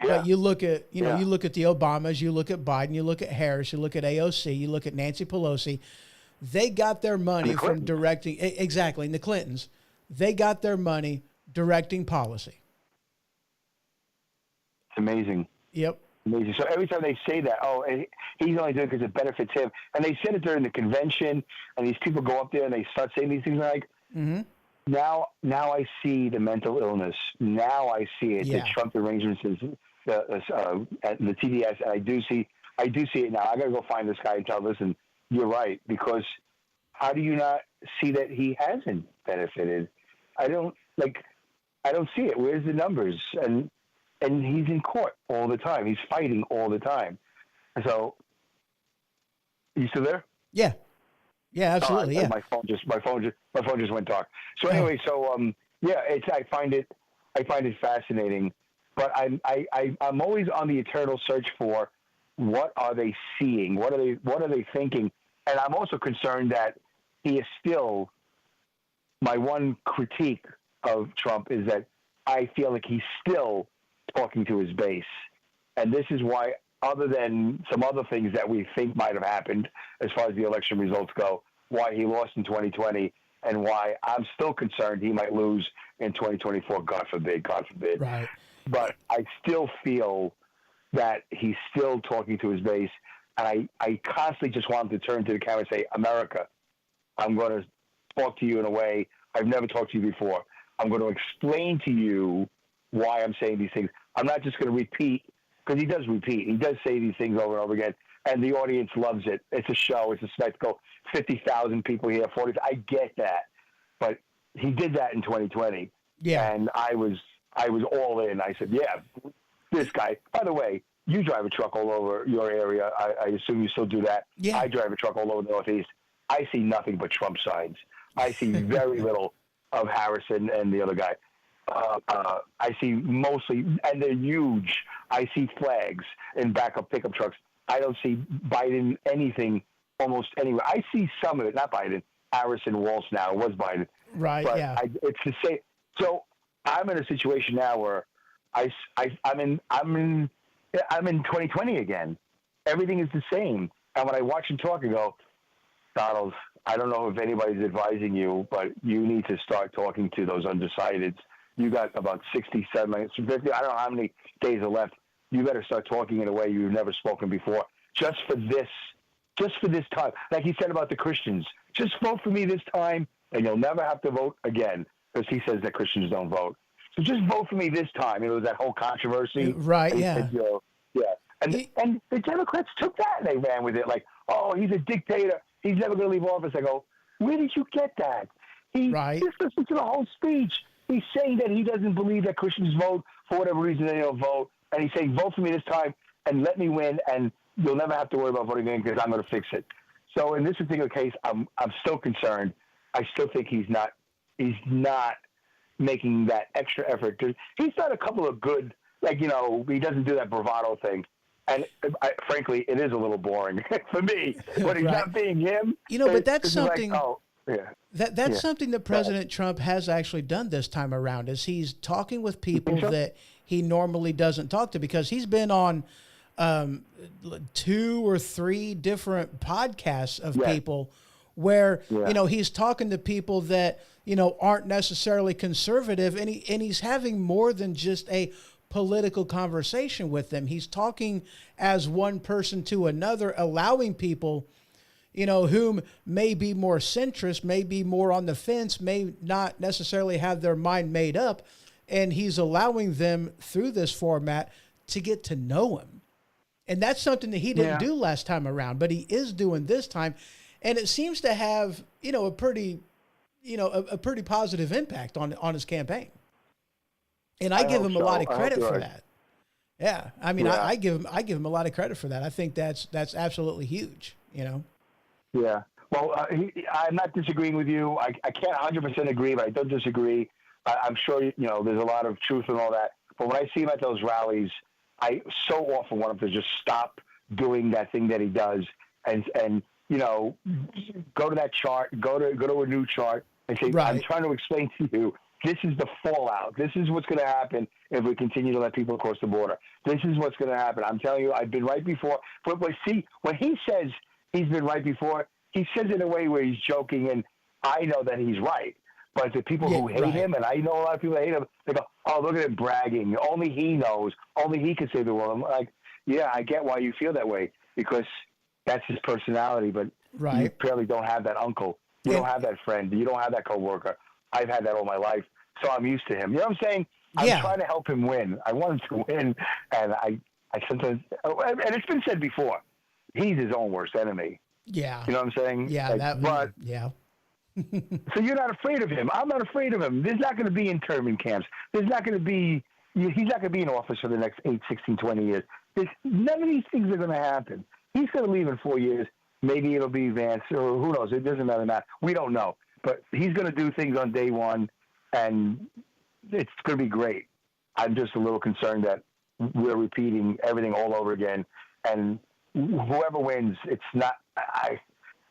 [SPEAKER 2] Yeah. But you look at, you look at the Obamas, you look at Biden, you look at Harris, you look at AOC, you look at Nancy Pelosi. They got their money from directing. Exactly. And the Clintons, they got their money directing policy.
[SPEAKER 3] It's amazing.
[SPEAKER 2] Yep.
[SPEAKER 3] Amazing. So every time they say that, he's only doing it because it benefits him. And they said it during the convention, and these people go up there and they start saying these things like, now I see the mental illness. Now I see it. The Trump arrangements at the TDS, and I do see it now. I got to go find this guy and tell him, listen, you're right, because how do you not see that he hasn't benefited? I don't see it. Where's the numbers? And he's in court all the time. He's fighting all the time. So, you still there?
[SPEAKER 2] Yeah. Yeah, absolutely. Yeah.
[SPEAKER 3] My phone just went dark. So anyway, I find it fascinating, but I'm always on the eternal search for what are they seeing? What are they thinking? And I'm also concerned that he is still, my one critique of Trump is that I feel like he's still talking to his base. And this is why, other than some other things that we think might have happened as far as the election results go, why he lost in 2020 and why I'm still concerned he might lose in 2024, God forbid.
[SPEAKER 2] Right.
[SPEAKER 3] But I still feel that he's still talking to his base. And I constantly just want him to turn to the camera and say, America, I'm going to talk to you in a way I've never talked to you before. I'm going to explain to you why I'm saying these things. I'm not just going to repeat, because he does repeat. He does say these things over and over again, and the audience loves it. It's a show. It's a spectacle. 50,000 people here, 40. I get that. But he did that in 2020.
[SPEAKER 2] Yeah.
[SPEAKER 3] And I was all in. I said, yeah, this guy. By the way, you drive a truck all over your area. I assume you still do that.
[SPEAKER 2] Yeah.
[SPEAKER 3] I drive a truck all over the Northeast. I see nothing but Trump signs. I see very little of Harrison and the other guy. I see mostly, and they're huge. I see flags in back of pickup trucks. I don't see Biden anything almost anywhere. I see some of it, not Biden. Harrison, Walsh now. It was Biden.
[SPEAKER 2] Right,
[SPEAKER 3] but
[SPEAKER 2] yeah.
[SPEAKER 3] It's the same. So I'm in a situation now where I'm in 2020 again. Everything is the same. And when I watch him talk, I go, Donald, I don't know if anybody's advising you, but you need to start talking to those undecideds. You got about 67, 50, I don't know how many days are left. You better start talking in a way you've never spoken before. Just for this time. Like he said about the Christians. Just vote for me this time, and you'll never have to vote again, because he says that Christians don't vote. So just vote for me this time. It was that whole controversy.
[SPEAKER 2] Right, yeah.
[SPEAKER 3] Said, yeah. And the Democrats took that and they ran with it like, oh, he's a dictator. He's never going to leave office. I go, where did you get that? Just listen to the whole speech. He's saying that he doesn't believe that Christians vote for whatever reason they don't vote. And he's saying, vote for me this time and let me win, and you'll never have to worry about voting again because I'm going to fix it. So in this particular case, I'm still concerned. I still think he's not making that extra effort. He's done a couple of good, he doesn't do that bravado thing. And frankly, it is a little boring for me. But he's not being him.
[SPEAKER 2] But that's something.
[SPEAKER 3] Like, oh, yeah.
[SPEAKER 2] That's something that President Trump has actually done this time around. Is he's talking with people that he normally doesn't talk to, because he's been on 2 or 3 different podcasts of people where he's talking to people that aren't necessarily conservative, and he's having more than just a political conversation with them. He's talking as one person to another, allowing people, whom may be more centrist, may be more on the fence, may not necessarily have their mind made up. And he's allowing them through this format to get to know him. And that's something that he didn't do last time around, but he is doing this time. And it seems to have, a pretty positive impact on his campaign. And I give him a lot of credit for that. Yeah. I mean, I give him a lot of credit for that. I think that's absolutely huge,
[SPEAKER 3] Yeah. Well, I'm not disagreeing with you. I can't 100% agree, but I don't disagree. I'm sure, there's a lot of truth and all that. But when I see him at those rallies, I so often want him to just stop doing that thing that he does and go to that chart, go to a new chart and say, I'm trying to explain to you, this is the fallout. This is what's going to happen if we continue to let people cross the border. This is what's going to happen. I'm telling you, I've been right before. But see, when he says he's been right before, he says it in a way where he's joking, and I know that he's right. But the people who hate him, and I know a lot of people that hate him, they go, oh, look at him bragging. Only he knows. Only he can save the world. I'm like, yeah, I get why you feel that way, because that's his personality. But you clearly don't have that uncle. You don't have that friend. You don't have that coworker. I've had that all my life, so I'm used to him. You know what I'm saying? I'm trying to help him win. I want him to win, and I sometimes, and it's been said before, he's his own worst enemy.
[SPEAKER 2] Yeah.
[SPEAKER 3] You know what I'm saying?
[SPEAKER 2] Yeah.
[SPEAKER 3] But
[SPEAKER 2] yeah.
[SPEAKER 3] so you're not afraid of him. I'm not afraid of him. There's not going to be internment camps. There's not going to be. He's not going to be in office for the next 8, 16, 20 years. None of these things are going to happen. He's going to leave in 4 years. Maybe it'll be Vance, or who knows? It doesn't matter. We don't know. But he's going to do things on day one, and it's going to be great. I'm just a little concerned that we're repeating everything all over again, and whoever wins, it's not.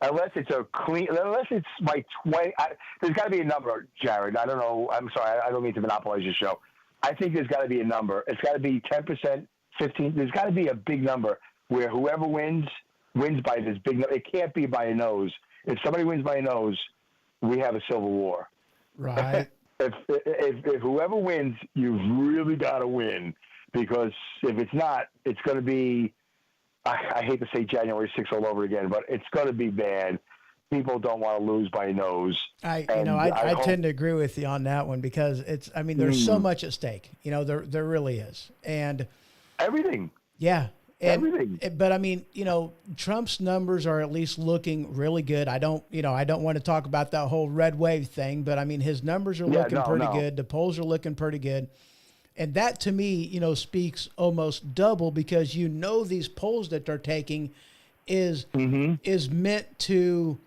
[SPEAKER 3] Unless it's unless it's by 20. There's got to be a number, Jared. I don't know. I'm sorry. I don't mean to monopolize your show. I think there's got to be a number. It's got to be 10%, 15. There's got to be a big number where whoever wins by this big number. It can't be by a nose. If somebody wins by a nose, we have a civil war.
[SPEAKER 2] Right.
[SPEAKER 3] if whoever wins, you've really got to win, because if it's not, it's going to be. I hate to say January 6th all over again, but it's going to be bad. People don't want to lose by a nose.
[SPEAKER 2] I tend to agree with you on that one, because there's so much at stake. There really is. And
[SPEAKER 3] everything.
[SPEAKER 2] Yeah. And,
[SPEAKER 3] everything.
[SPEAKER 2] But Trump's numbers are at least looking really good. I don't want to talk about that whole red wave thing, but his numbers are looking pretty good. The polls are looking pretty good. And that to me, speaks almost double, because these polls that they're taking is meant to,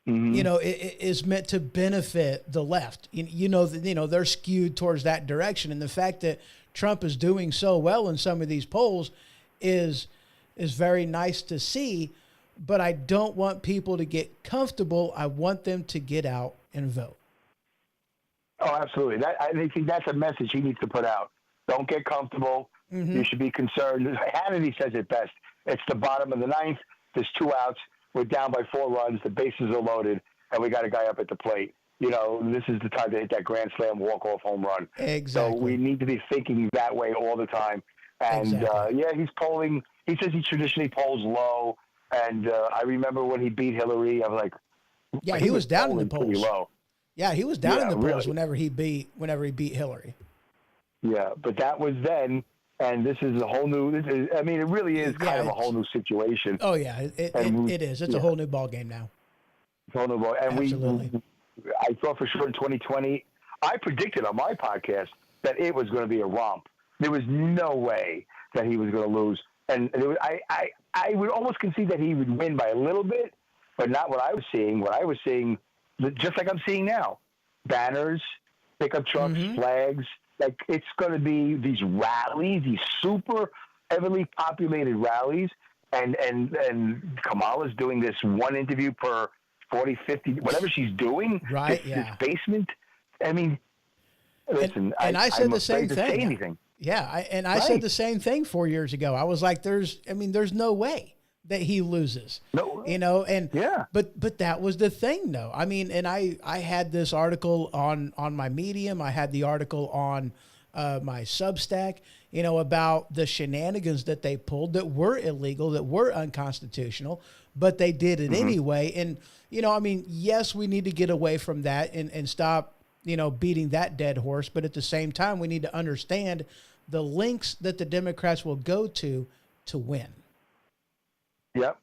[SPEAKER 2] is meant to benefit the left. They're skewed towards that direction, and the fact that Trump is doing so well in some of these polls is very nice to see. But I don't want people to get comfortable. I want them to get out and vote.
[SPEAKER 3] Oh, absolutely. I think that's a message he needs to put out. Don't get comfortable. You should be concerned. Hannity says it best. It's the bottom of the ninth. There's 2 outs. We're down by 4 runs. The bases are loaded, and we got a guy up at the plate. This is the time to hit that grand slam, walk-off home run.
[SPEAKER 2] Exactly.
[SPEAKER 3] So we need to be thinking that way all the time. And, he's polling. He says he traditionally polls low. And I remember when he beat Hillary, I was like,
[SPEAKER 2] yeah, he was down in the polls.
[SPEAKER 3] Pretty low.
[SPEAKER 2] Yeah, he was down in the polls
[SPEAKER 3] really.
[SPEAKER 2] whenever he beat Hillary.
[SPEAKER 3] Yeah, but that was then, and this is a whole new. It really is kind of a whole new situation.
[SPEAKER 2] Oh yeah, it is. It's a whole new ball game now.
[SPEAKER 3] It's a whole new ball, and
[SPEAKER 2] Absolutely.
[SPEAKER 3] I thought for sure in 2020, I predicted on my podcast that it was going to be a romp. There was no way that he was going to lose, and I would almost concede that he would win by a little bit, but not what I was seeing. What I was seeing, just like I'm seeing now, banners, pickup trucks, flags. Like, it's going to be these rallies, these super heavily populated rallies, and Kamala's doing this one interview per 40, 50, whatever she's doing.
[SPEAKER 2] Right,
[SPEAKER 3] this basement. Listen,
[SPEAKER 2] and I said
[SPEAKER 3] I'm
[SPEAKER 2] the same
[SPEAKER 3] afraid to
[SPEAKER 2] thing.
[SPEAKER 3] say anything.
[SPEAKER 2] Yeah, I said the same thing 4 years ago. I was like, there's no way that he loses.
[SPEAKER 3] No.
[SPEAKER 2] But that was the thing, though. And I had this article on my Medium. I had the article on my Substack, about the shenanigans that they pulled that were illegal, that were unconstitutional, but they did it anyway. And, yes, we need to get away from that and stop, beating that dead horse. But at the same time, we need to understand the lengths that the Democrats will go to win.
[SPEAKER 3] Yep.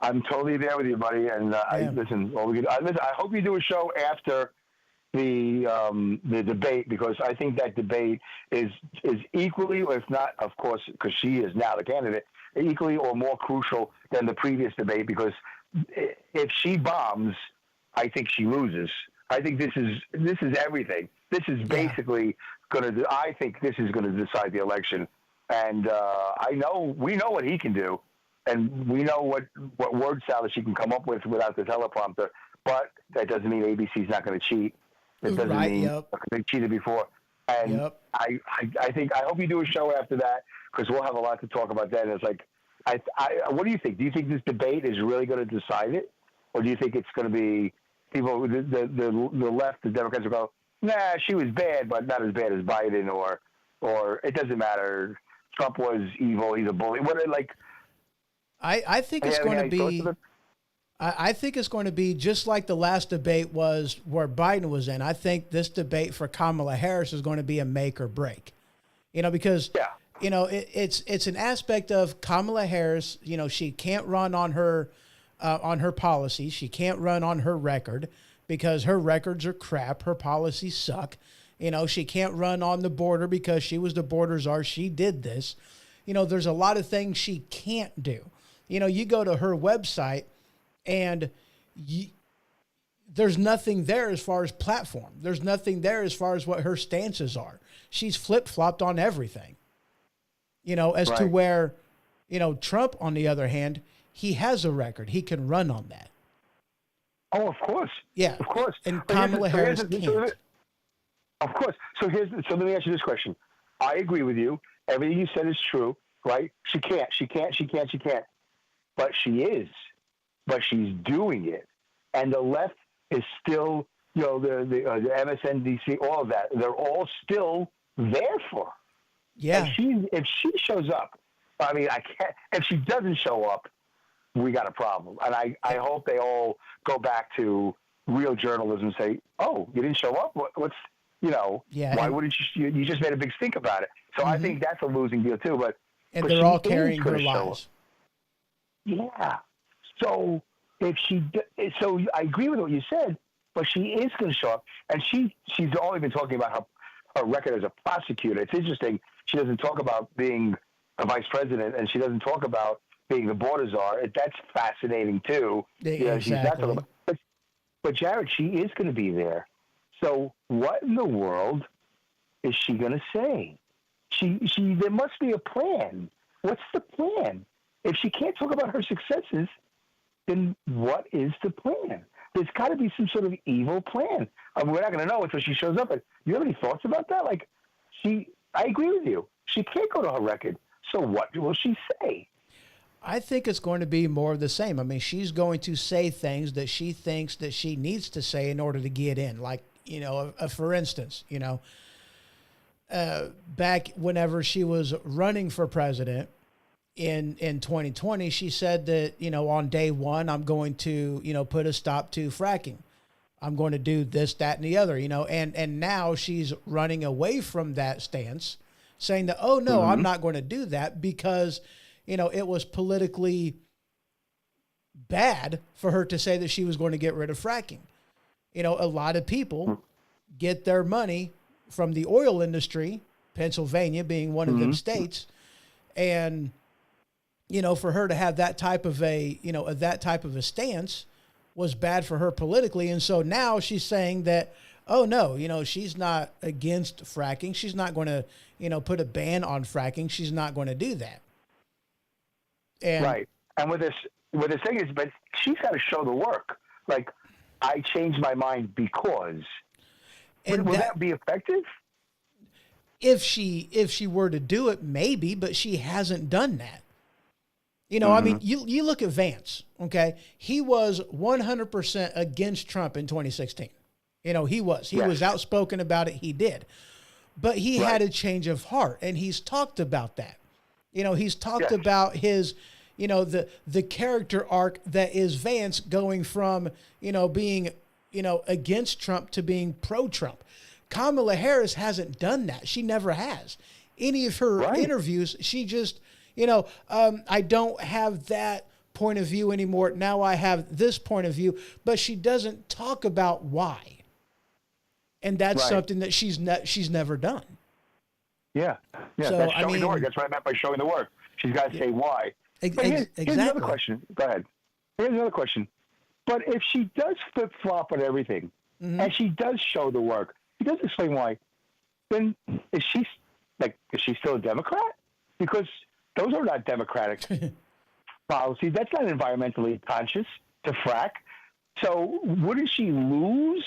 [SPEAKER 3] I'm totally there with you, buddy. And listen, I hope you do a show after the debate, because I think that debate is equally, or if not, of course, because she is now the candidate, equally or more crucial than the previous debate, because if she bombs, I think she loses. I think this is everything. This is basically I think this is going to decide the election. And we know what he can do. And we know what word salad she can come up with without the teleprompter. But that doesn't mean ABC's not going to cheat. It doesn't mean they cheated before. And I hope you do a show after that, because we'll have a lot to talk about then. It's like, what do you think? Do you think this debate is really going to decide it? Or do you think it's going to be people, the left, the Democrats will go, nah, she was bad, but not as bad as Biden, or it doesn't matter. Trump was evil. He's a bully.
[SPEAKER 2] I think it's going to be. I think it's going to be just like the last debate was where Biden was in. I think this debate for Kamala Harris is going to be a make or break. Because it's an aspect of Kamala Harris. She can't run on her on her policies. She can't run on her record because her records are crap. Her policies suck. You know, she can't run on the border because she was the border czar. She did this. You know, there's a lot of things she can't do. You know, you go to her website and there's nothing there as far as platform. There's nothing there as far as what her stances are. She's flip-flopped on everything. You know, as to where, you know, Trump, on the other hand, he has a record. He can run on that.
[SPEAKER 3] Oh, of course.
[SPEAKER 2] Yeah.
[SPEAKER 3] Of course.
[SPEAKER 2] And Kamala Harris can't.
[SPEAKER 3] Of course. So let me ask you this question. I agree with you. Everything you said is true, right? She can't. But she is. But she's doing it. And the left is still, you know, the MSNBC, all of that. They're all still there for her.
[SPEAKER 2] Yeah.
[SPEAKER 3] If she shows up, I mean, I can't. If she doesn't show up, we got a problem. And I hope they all go back to real journalism and say, "Oh, you didn't show up? What's you know?
[SPEAKER 2] Yeah,
[SPEAKER 3] why wouldn't you? You just made a big stink about it." So I think that's a losing deal too. But
[SPEAKER 2] they're all carrying her lies.
[SPEAKER 3] Yeah. So so I agree with what you said, but she is going to show up, and she's only been talking about her record as a prosecutor. It's interesting. She doesn't talk about being a vice president, and she doesn't talk about being the border czar. That's fascinating too.
[SPEAKER 2] Exactly.
[SPEAKER 3] She's not talking about, but Jared, she is going to be there. So what in the world is she going to say? There must be a plan. What's the plan? If she can't talk about her successes, then what is the plan? There's got to be some sort of evil plan. I mean, we're not going to know until she shows up. But you have any thoughts about that? Like, I agree with you. She can't go to her record. So what will she say?
[SPEAKER 2] I think it's going to be more of the same. I mean, she's going to say things that she thinks that she needs to say in order to get in. Like, you know, for instance, you know, back whenever she was running for president in 2020, she said that, you know, on day one, I'm going to, you know, put a stop to fracking. I'm going to do this, that, and the other, you know, and now she's running away from that stance, saying that, oh, no, I'm not going to do that because, you know, it was politically bad for her to say that she was going to get rid of fracking. You know, a lot of people get their money from the oil industry, Pennsylvania being one of them states. And, you know, for her to have that type of a stance was bad for her politically. And so now she's saying that, oh, no, you know, she's not against fracking. She's not going to, you know, put a ban on fracking. She's not going to do that. And
[SPEAKER 3] right. And with this thing is, but she's got to show the work. Like, I changed my mind because. And will that be effective? If
[SPEAKER 2] she were to do it, maybe, but she hasn't done that. You know, I mean, you look at Vance, okay? He was 100% against Trump in 2016. You know, he was. He was outspoken about it. He did. But he had a change of heart, and he's talked about that. You know, he's talked about his, you know, the character arc that is Vance going from, you know, being, you know, against Trump to being pro-Trump. Kamala Harris hasn't done that. She never has. Any of her interviews, she just, you know, I don't have that point of view anymore. Now I have this point of view, but she doesn't talk about why. And that's something that she's never done.
[SPEAKER 3] Yeah. So, that's showing the work. That's what I meant by showing the work. She's got to say why. But here's another question. Go ahead. Here's another question. But if she does flip-flop on everything, and she does show the work, she does explain why, then is she still a Democrat? Because those are not democratic policies. That's not environmentally conscious to frack. So wouldn't she lose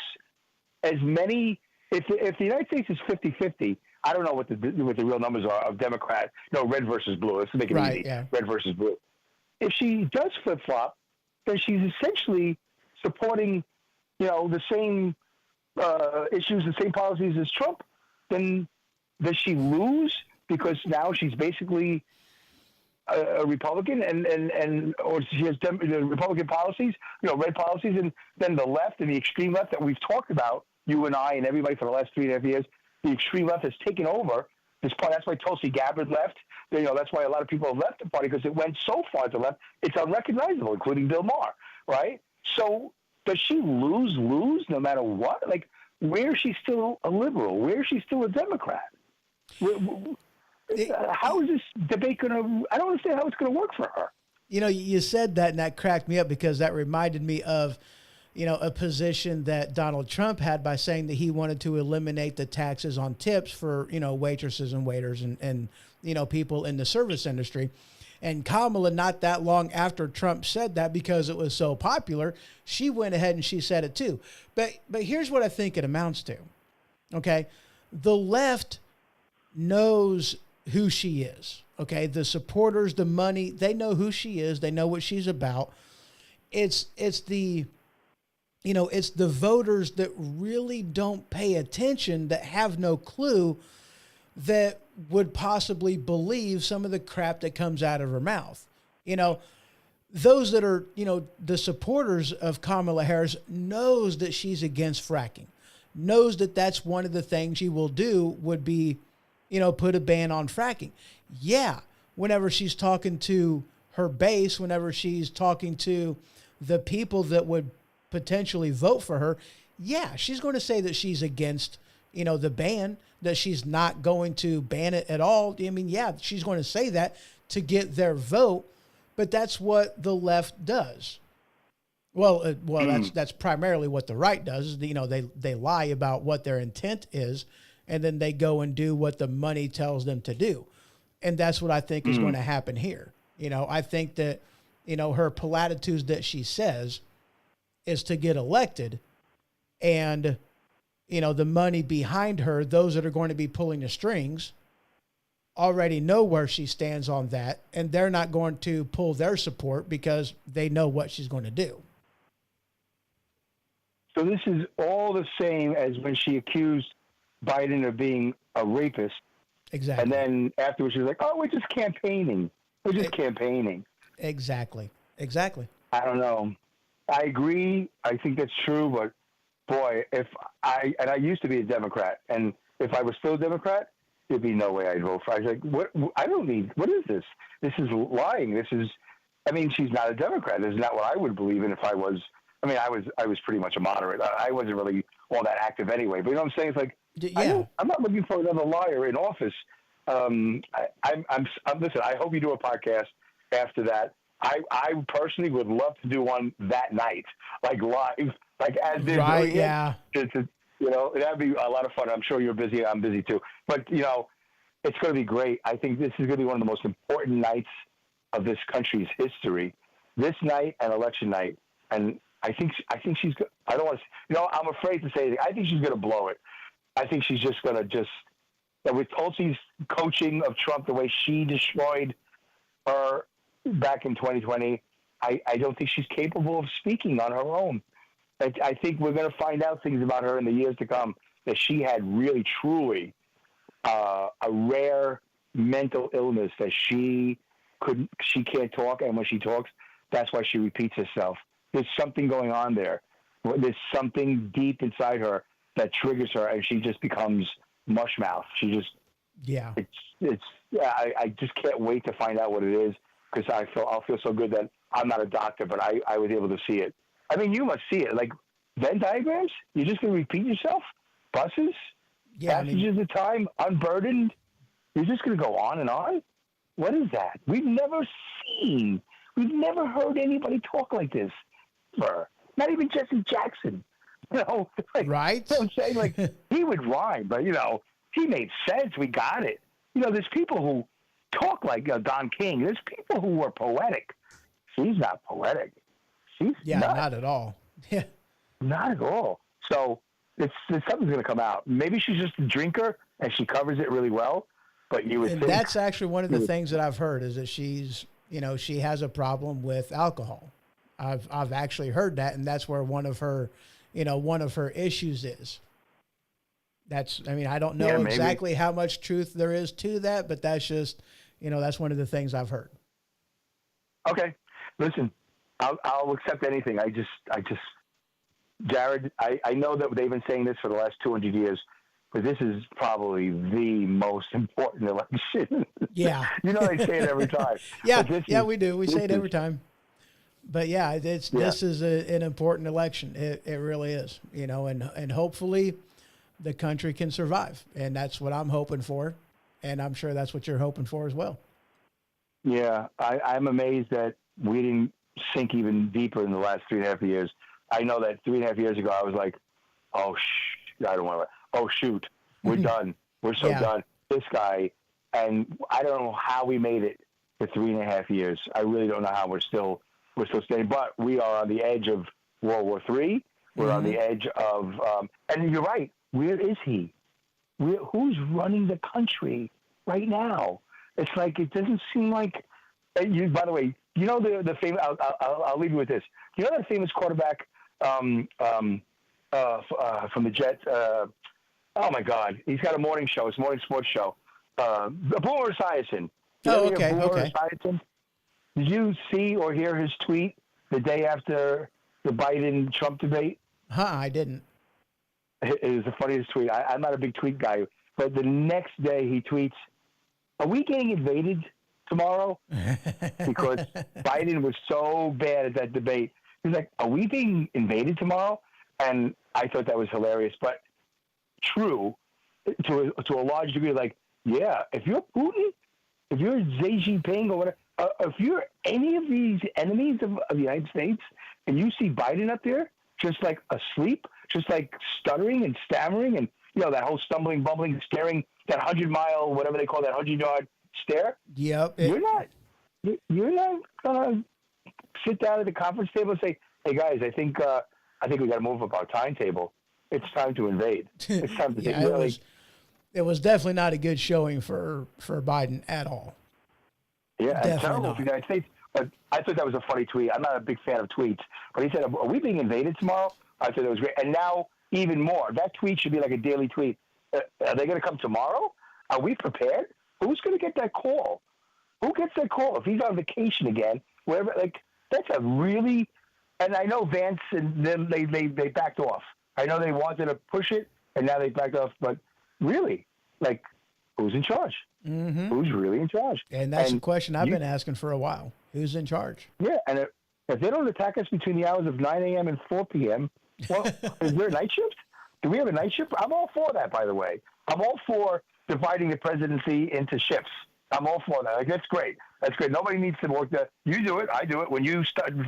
[SPEAKER 3] as many? If the United States is 50-50, I don't know what the real numbers are of Democrat. No, red versus blue. Let's make it easy. Yeah. Red versus blue. If she does flip-flop, then she's essentially supporting, you know, the same issues, the same policies as Trump. Then does she lose because now she's basically a Republican or she has Republican policies, you know, red policies, and then the left and the extreme left that we've talked about, you and I and everybody for the last 3.5 years, the extreme left has taken over. this party. That's why Tulsi Gabbard left. You know, that's why a lot of people have left the party because it went so far to the left, it's unrecognizable, including Bill Maher, right? So does she lose no matter what? Like, where is she still a liberal? Where is she still a Democrat? How is this debate going to? I don't understand how it's going to work for her.
[SPEAKER 2] You know, you said that, and that cracked me up because that reminded me of, you know, a position that Donald Trump had by saying that he wanted to eliminate the taxes on tips for, you know, waitresses and waiters and you know, people in the service industry. And Kamala, not that long after Trump said that, because it was so popular, she went ahead and she said it too. But here's what I think it amounts to. Okay. The left knows who she is. Okay. The supporters, the money, they know who she is. They know what she's about. It's the, you know, it's the voters that really don't pay attention, that have no clue, that would possibly believe some of the crap that comes out of her mouth. You know, those that are, you know, the supporters of Kamala Harris knows that she's against fracking, knows that that's one of the things she will do would be, you know, put a ban on fracking. Yeah. Whenever she's talking to her base, whenever she's talking to the people that would potentially vote for her, yeah, she's going to say that she's against, you know, the ban, that she's not going to ban it at all. I mean, yeah, she's going to say that to get their vote, but that's what the left does. Well, that's primarily what the right does. Is, you know, they lie about what their intent is, and then they go and do what the money tells them to do. And that's what I think is going to happen here. You know, I think that, you know, her platitudes that she says is to get elected, and, you know, the money behind her, those that are going to be pulling the strings, already know where she stands on that, and they're not going to pull their support because they know what she's going to do.
[SPEAKER 3] So this is all the same as when she accused Biden of being a rapist.
[SPEAKER 2] Exactly.
[SPEAKER 3] And then afterwards she was like, oh, we're just campaigning. We're just campaigning.
[SPEAKER 2] Exactly.
[SPEAKER 3] I don't know. I agree. I think that's true, but boy, I used to be a Democrat, and if I was still a Democrat, there'd be no way I'd vote for. I was like, what is this? This is lying. She's not a Democrat. This is not what I would believe in if I was. I was pretty much a moderate. I wasn't really all that active anyway. But you know what I'm saying? It's like,
[SPEAKER 2] yeah.
[SPEAKER 3] I'm not looking for another liar in office. Listen, I hope you do a podcast after that. I personally would love to do one that night, like live, like as they're doing
[SPEAKER 2] yeah.
[SPEAKER 3] it. You know, that'd be a lot of fun. I'm sure you're busy. I'm busy too. But, you know, it's going to be great. I think this is going to be one of the most important nights of this country's history. This night and election night. And I think she's good. I don't want to, you know, I'm afraid to say anything. I think she's going to blow it. I think she's just going to with Tulsi's coaching of Trump, the way she destroyed her back in 2020, I don't think she's capable of speaking on her own. I think we're going to find out things about her in the years to come, that she had really, truly a rare mental illness, that she can't talk, and when she talks, that's why she repeats herself. There's something going on there. There's something deep inside her that triggers her, and she just becomes mush mouth. She just,
[SPEAKER 2] yeah.
[SPEAKER 3] I just can't wait to find out what it is, because I'll feel so good that I'm not a doctor, but I was able to see it. I mean, you must see it. Like Venn diagrams, you're just going to repeat yourself. Buses, passages of time, unburdened. You're just going to go on and on. What is that? We've never heard anybody talk like this. Not even Jesse Jackson. You know, like,
[SPEAKER 2] right?
[SPEAKER 3] You know what I'm saying? Like, he would rhyme, but, you know, he made sense. We got it. You know, there's people who talk like Don King. There's people who are poetic. She's not poetic. She's
[SPEAKER 2] not at all. Yeah,
[SPEAKER 3] not at all. So something's going to come out. Maybe she's just a drinker and she covers it really well. But you would think
[SPEAKER 2] that's actually one of the things that I've heard, is that she's, you know, she has a problem with alcohol. I've actually heard that, and that's where one of her issues is. I don't know exactly how much truth there is to that, but that's just, you know, that's one of the things I've heard.
[SPEAKER 3] Okay. Listen, I'll accept anything. Jared, I know that they've been saying this for the last 200 years. but this is probably the most important election.
[SPEAKER 2] Yeah.
[SPEAKER 3] You know, they say it every time.
[SPEAKER 2] Yeah, we do. We say it every time. But yeah, this is an important election. It really is, you know, and hopefully the country can survive. And that's what I'm hoping for. And I'm sure that's what you're hoping for as well.
[SPEAKER 3] Yeah, I'm amazed that we didn't sink even deeper in the last 3.5 years. I know that 3.5 years ago, I was like, oh, I don't want to, oh, shoot, we're done. We're so done. This guy, and I don't know how we made it for 3.5 years. I really don't know how we're still staying, but we are on the edge of World War III. We're on the edge of, and you're right. Where is he? Who's running the country right now? It's like, it doesn't seem like, by the way, you know, the famous, I'll leave you with this. You know that famous quarterback, from the Jets, oh my God, he's got a morning show, his morning sports show, Boomer Esiason.
[SPEAKER 2] Oh, okay.
[SPEAKER 3] Esiason? Did you see or hear his tweet the day after the Biden-Trump debate?
[SPEAKER 2] I didn't.
[SPEAKER 3] It was the funniest tweet. I'm not a big tweet guy, but the next day he tweets, "Are we getting invaded tomorrow?" Because Biden was so bad at that debate. He's like, "Are we being invaded tomorrow?" And I thought that was hilarious, but true to a large degree. Like, yeah, if you're Putin, if you're Xi Jinping or whatever, if you're any of these enemies of the United States, and you see Biden up there just like asleep, just like stuttering and stammering, and you know that whole stumbling, bumbling, staring, that 100-mile, whatever they call that 100-yard stare.
[SPEAKER 2] Yep.
[SPEAKER 3] You're not gonna sit down at the conference table and say, "Hey guys, I think we got to move up our timetable. It's time to invade. It's time to take."
[SPEAKER 2] It was definitely not a good showing for Biden at all.
[SPEAKER 3] Yeah,
[SPEAKER 2] definitely
[SPEAKER 3] it's terrible
[SPEAKER 2] not.
[SPEAKER 3] for the United States. But I thought that was a funny tweet. I'm not a big fan of tweets, but he said, "Are we being invaded tomorrow?" I thought it was great. And now even more. That tweet should be like a daily tweet. Are they going to come tomorrow? Are we prepared? Who's going to get that call? Who gets that call if he's on vacation again? Wherever, like, that's a really. And I know Vance and them, they backed off. I know they wanted to push it, and now they backed off. But really, like, who's in charge?
[SPEAKER 2] Mm-hmm.
[SPEAKER 3] Who's really in charge?
[SPEAKER 2] And that's the question I've been asking for a while. Who's in charge?
[SPEAKER 3] Yeah, and if they don't attack us between the hours of 9 a.m. and 4 p.m., well, is there a night shift? Do we have a night shift? I'm all for that, by the way. I'm all for dividing the presidency into shifts. I'm all for that. Like, that's great. That's great. Nobody needs to work that. You do it. I do it. When you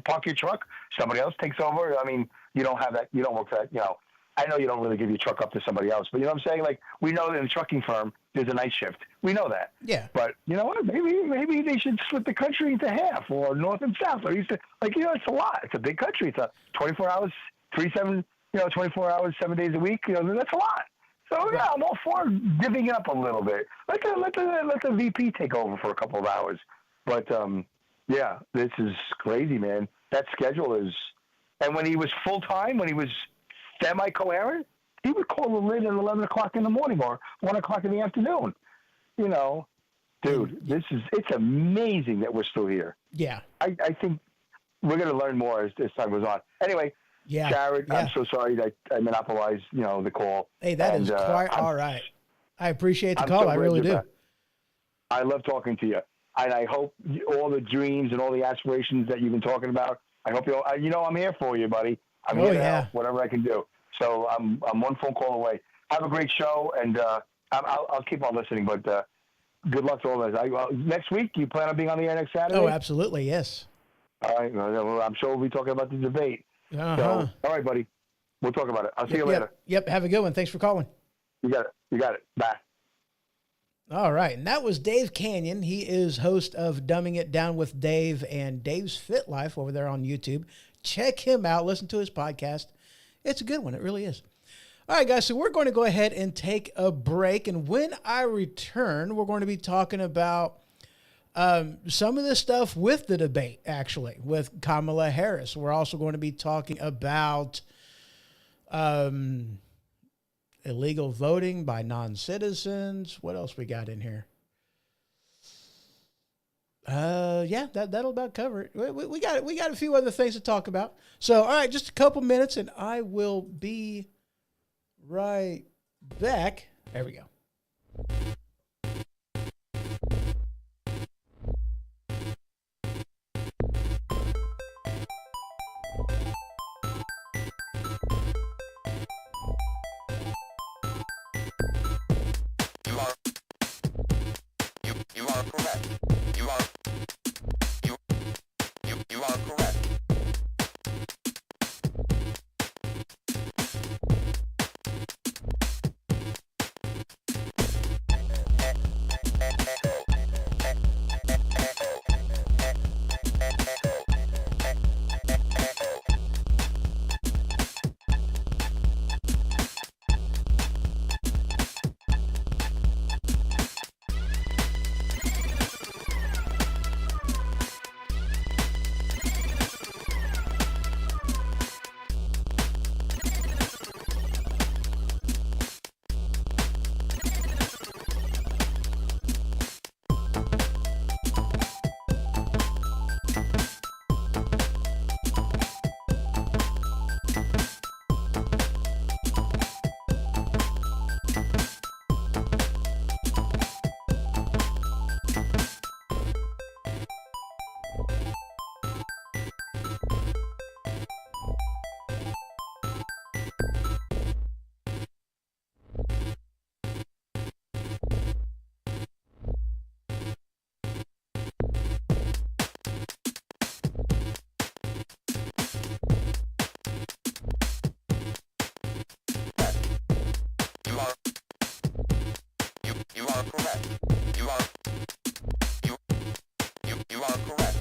[SPEAKER 3] park your truck, somebody else takes over. I mean, you don't have that. You don't work that. You know, I know you don't really give your truck up to somebody else, but you know what I'm saying? Like, we know that in a trucking firm, there's a night shift. We know that.
[SPEAKER 2] Yeah.
[SPEAKER 3] But you know what? Maybe they should split the country into half, or north and south. Or used to, like, you know, it's a lot. It's a big country. It's a 24 hours, 24 hours, 7 days a week. You know, that's a lot. So yeah, I'm all for giving up a little bit. Let the VP take over for a couple of hours. But yeah, this is crazy, man. That schedule is. And when he was full time, when he was semi-coherent, he would call the lid at 11 o'clock in the morning or 1 o'clock in the afternoon. You know, dude, it's amazing that we're still here.
[SPEAKER 2] Yeah.
[SPEAKER 3] I think we're going to learn more as time goes on. Anyway,
[SPEAKER 2] yeah,
[SPEAKER 3] Jared,
[SPEAKER 2] yeah.
[SPEAKER 3] I'm so sorry that I monopolized, the call.
[SPEAKER 2] Hey, that is quite all right. I appreciate the call.
[SPEAKER 3] So
[SPEAKER 2] I really do.
[SPEAKER 3] I love talking to you. And I hope all the dreams and all the aspirations that you've been talking about, I hope I'm here for you, buddy. I'm here to help, whatever I can do. So I'm one phone call away. Have a great show, and I'll keep on listening. But good luck to all of us. Next week, you plan on being on the air next Saturday?
[SPEAKER 2] Oh, absolutely, yes.
[SPEAKER 3] All right. Well, I'm sure we'll be talking about the debate.
[SPEAKER 2] Uh-huh.
[SPEAKER 3] So, all right, buddy. We'll talk about it. I'll see you later.
[SPEAKER 2] Yep. Have a good one. Thanks for calling.
[SPEAKER 3] You got it. Bye.
[SPEAKER 2] All right. And that was Dave Canyon. He is host of Dumbing It Down with Dave and Dave's Fit Life over there on YouTube. Check him out. Listen to his podcast. It's a good one. It really is. All right, guys. So we're going to go ahead and take a break. And when I return, we're going to be talking about some of the stuff with the debate, actually, with Kamala Harris. We're also going to be talking about illegal voting by non-citizens. What else we got in here? Yeah, that'll about cover it. We got a few other things to talk about. So, all right, just a couple minutes, and I will be right back. There we go.
[SPEAKER 4] You are correct. You are correct. You are correct. You are correct.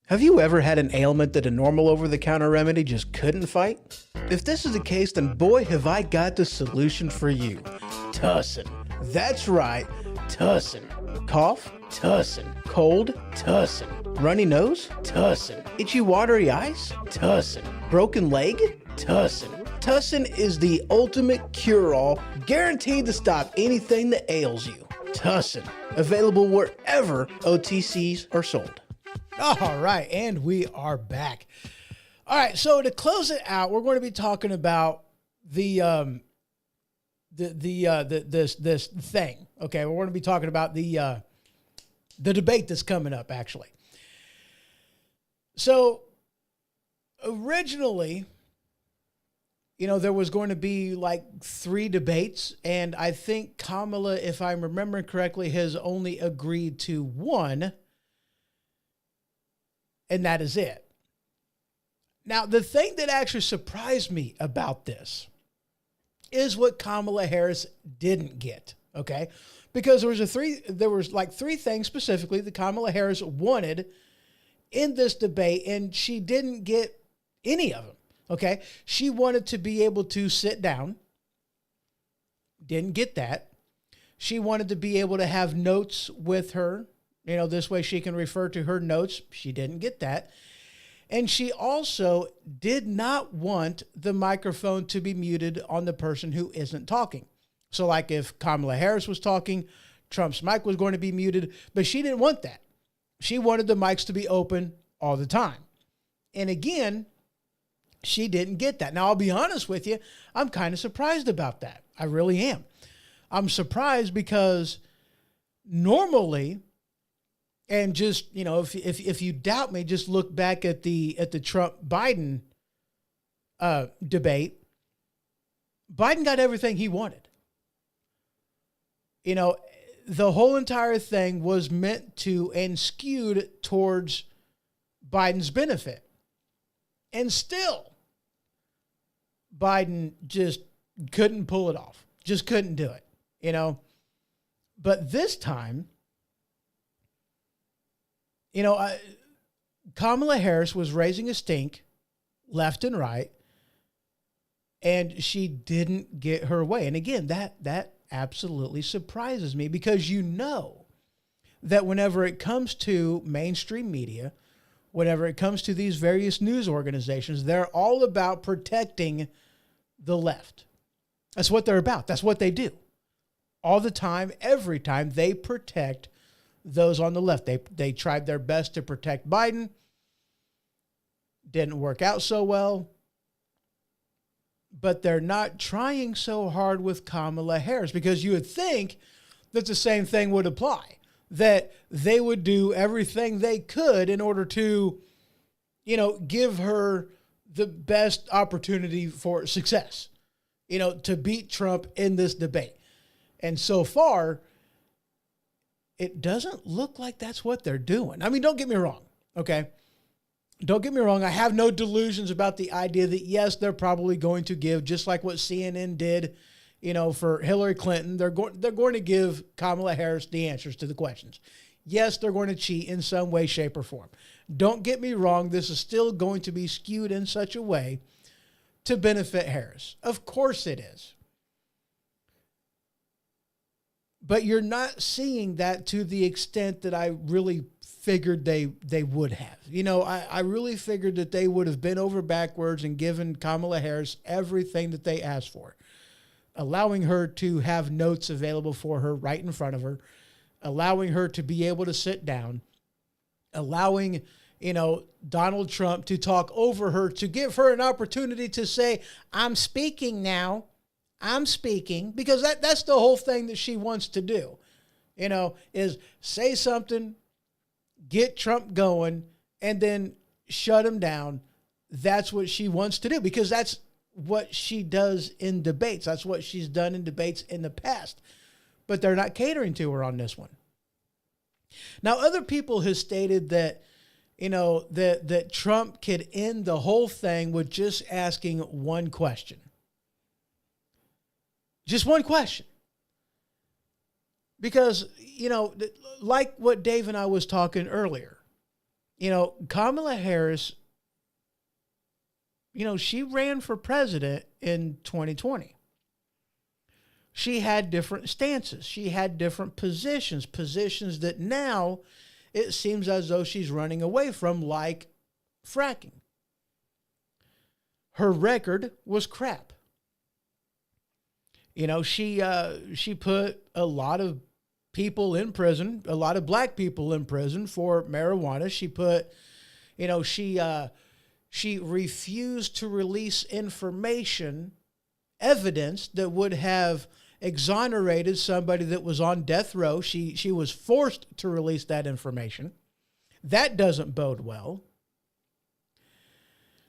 [SPEAKER 2] Have you ever had an ailment that a normal over-the-counter remedy just couldn't fight? If this is the case, then boy, have I got the solution for you. Tussin. That's right, Tussin. Cough? Tussin. Cold? Tussin. Runny nose? Tussin. Itchy watery eyes? Tussin. Broken leg? Tussin. Tussin is the ultimate cure-all, guaranteed to stop anything that ails you. Tussin. Available wherever OTCs are sold. All right, and we are back. All right, so to close it out, we're going to be talking about this thing. Okay, we're going to be talking about the debate that's coming up, actually. So originally, there was going to be like 3 debates, and I think Kamala, if I'm remembering correctly, has only agreed to 1. And that is it. Now, the thing that actually surprised me about this is what Kamala Harris didn't get, okay? Because there was like 3 things specifically that Kamala Harris wanted in this debate, and she didn't get any of them, okay? She wanted to be able to sit down. Didn't get that. She wanted to be able to have notes with her. This way she can refer to her notes. She didn't get that. And she also did not want the microphone to be muted on the person who isn't talking. So like if Kamala Harris was talking, Trump's mic was going to be muted, but she didn't want that. She wanted the mics to be open all the time. And again, she didn't get that. Now, I'll be honest with you. I'm kind of surprised about that. I really am. I'm surprised because normally, and just, if you doubt me, just look back at the Trump-Biden debate. Biden got everything he wanted. The whole entire thing was meant to and skewed towards Biden's benefit. And still, Biden just couldn't pull it off. Just couldn't do it, But this time, Kamala Harris was raising a stink left and right, and she didn't get her way. And again, that absolutely surprises me because that whenever it comes to mainstream media, whenever it comes to these various news organizations, they're all about protecting the left. That's what they're about. That's what they do. All the time, every time, they protect those on the left. They tried their best to protect Biden. Didn't work out so well. But they're not trying so hard with Kamala Harris, because you would think that the same thing would apply, that they would do everything they could in order to, give her the best opportunity for success, to beat Trump in this debate. And so far, it doesn't look like that's what they're doing. I mean, don't get me wrong, okay? Don't get me wrong. I have no delusions about the idea that, yes, they're probably going to give, just like what CNN did, for Hillary Clinton, they're going to give Kamala Harris the answers to the questions. Yes, they're going to cheat in some way, shape, or form. Don't get me wrong. This is still going to be skewed in such a way to benefit Harris. Of course it is. But you're not seeing that to the extent that I really figured they would have. I really figured that they would have bent over backwards and given Kamala Harris everything that they asked for, allowing her to have notes available for her right in front of her, allowing her to be able to sit down, allowing, Donald Trump to talk over her, to give her an opportunity to say, I'm speaking now. I'm speaking, because that's the whole thing that she wants to do, is say something, get Trump going, and then shut him down. That's what she wants to do, because that's what she does in debates. That's what she's done in debates in the past. But they're not catering to her on this one. Now, other people have stated that, that Trump could end the whole thing with just asking one question. Just one question. Because, like what Dave and I was talking earlier, Kamala Harris, she ran for president in 2020. She had different stances. She had different positions that now it seems as though she's running away from, like fracking. Her record was crap. She put a lot of people in prison, a lot of black people in prison for marijuana. She put, she refused to release information, evidence that would have exonerated somebody that was on death row. She was forced to release that information. That doesn't bode well.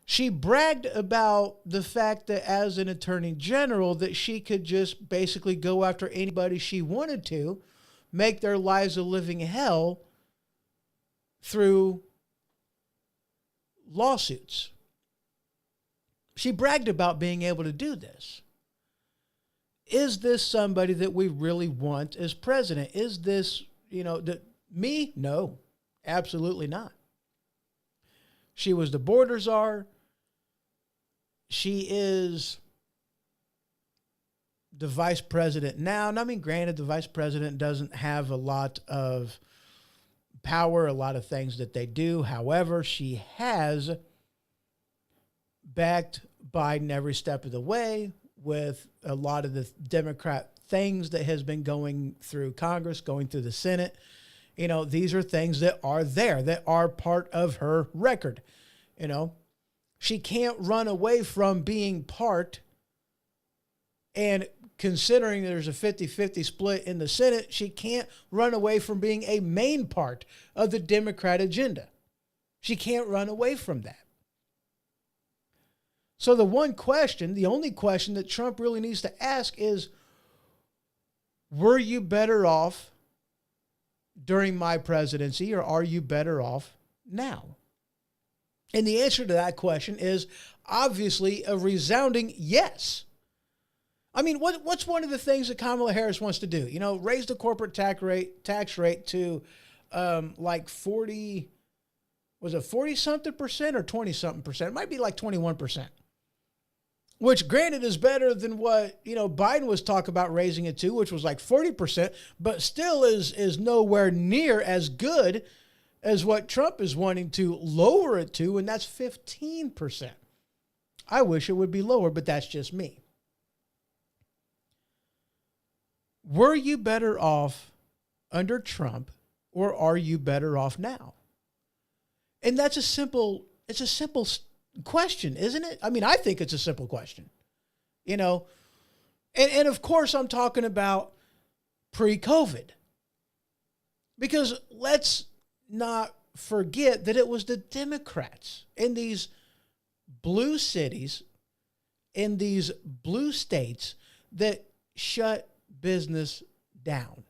[SPEAKER 2] She bragged about the fact that as an attorney general, that she could just basically go after anybody she wanted to, make their lives a living hell through lawsuits. She bragged about being able to do this. Is this somebody that we really want as president? Is this, me? No, absolutely not. She was the border czar. She is the vice president now. And I mean, granted, the vice president doesn't have a lot of power, a lot of things that they do. However, she has backed Biden every step of the way with a lot of the Democrat things that has been going through Congress, going through the Senate. These are things that are there, that are part of her record. She can't run away from being part, and considering there's a 50-50 split in the Senate, she can't run away from being a main part of the Democrat agenda. She can't run away from that. So the only question that Trump really needs to ask is, were you better off during my presidency, or are you better off now? And the answer to that question is obviously a resounding yes. I mean, what's one of the things that Kamala Harris wants to do? Raise the corporate tax rate to like 40, was it 40-something percent or 20-something percent? It might be like 21%. Which, granted, is better than what, Biden was talking about raising it to, which was like 40%, but still is nowhere near as good as what Trump is wanting to lower it to, and that's 15%. I wish it would be lower, but that's just me. Were you better off under Trump, or are you better off now? And it's a simple question, isn't it? I mean, I think it's a simple question, you know, and of course I'm talking about pre-COVID, because let's not forget that it was the Democrats in these blue cities, in these blue states, that shut business down.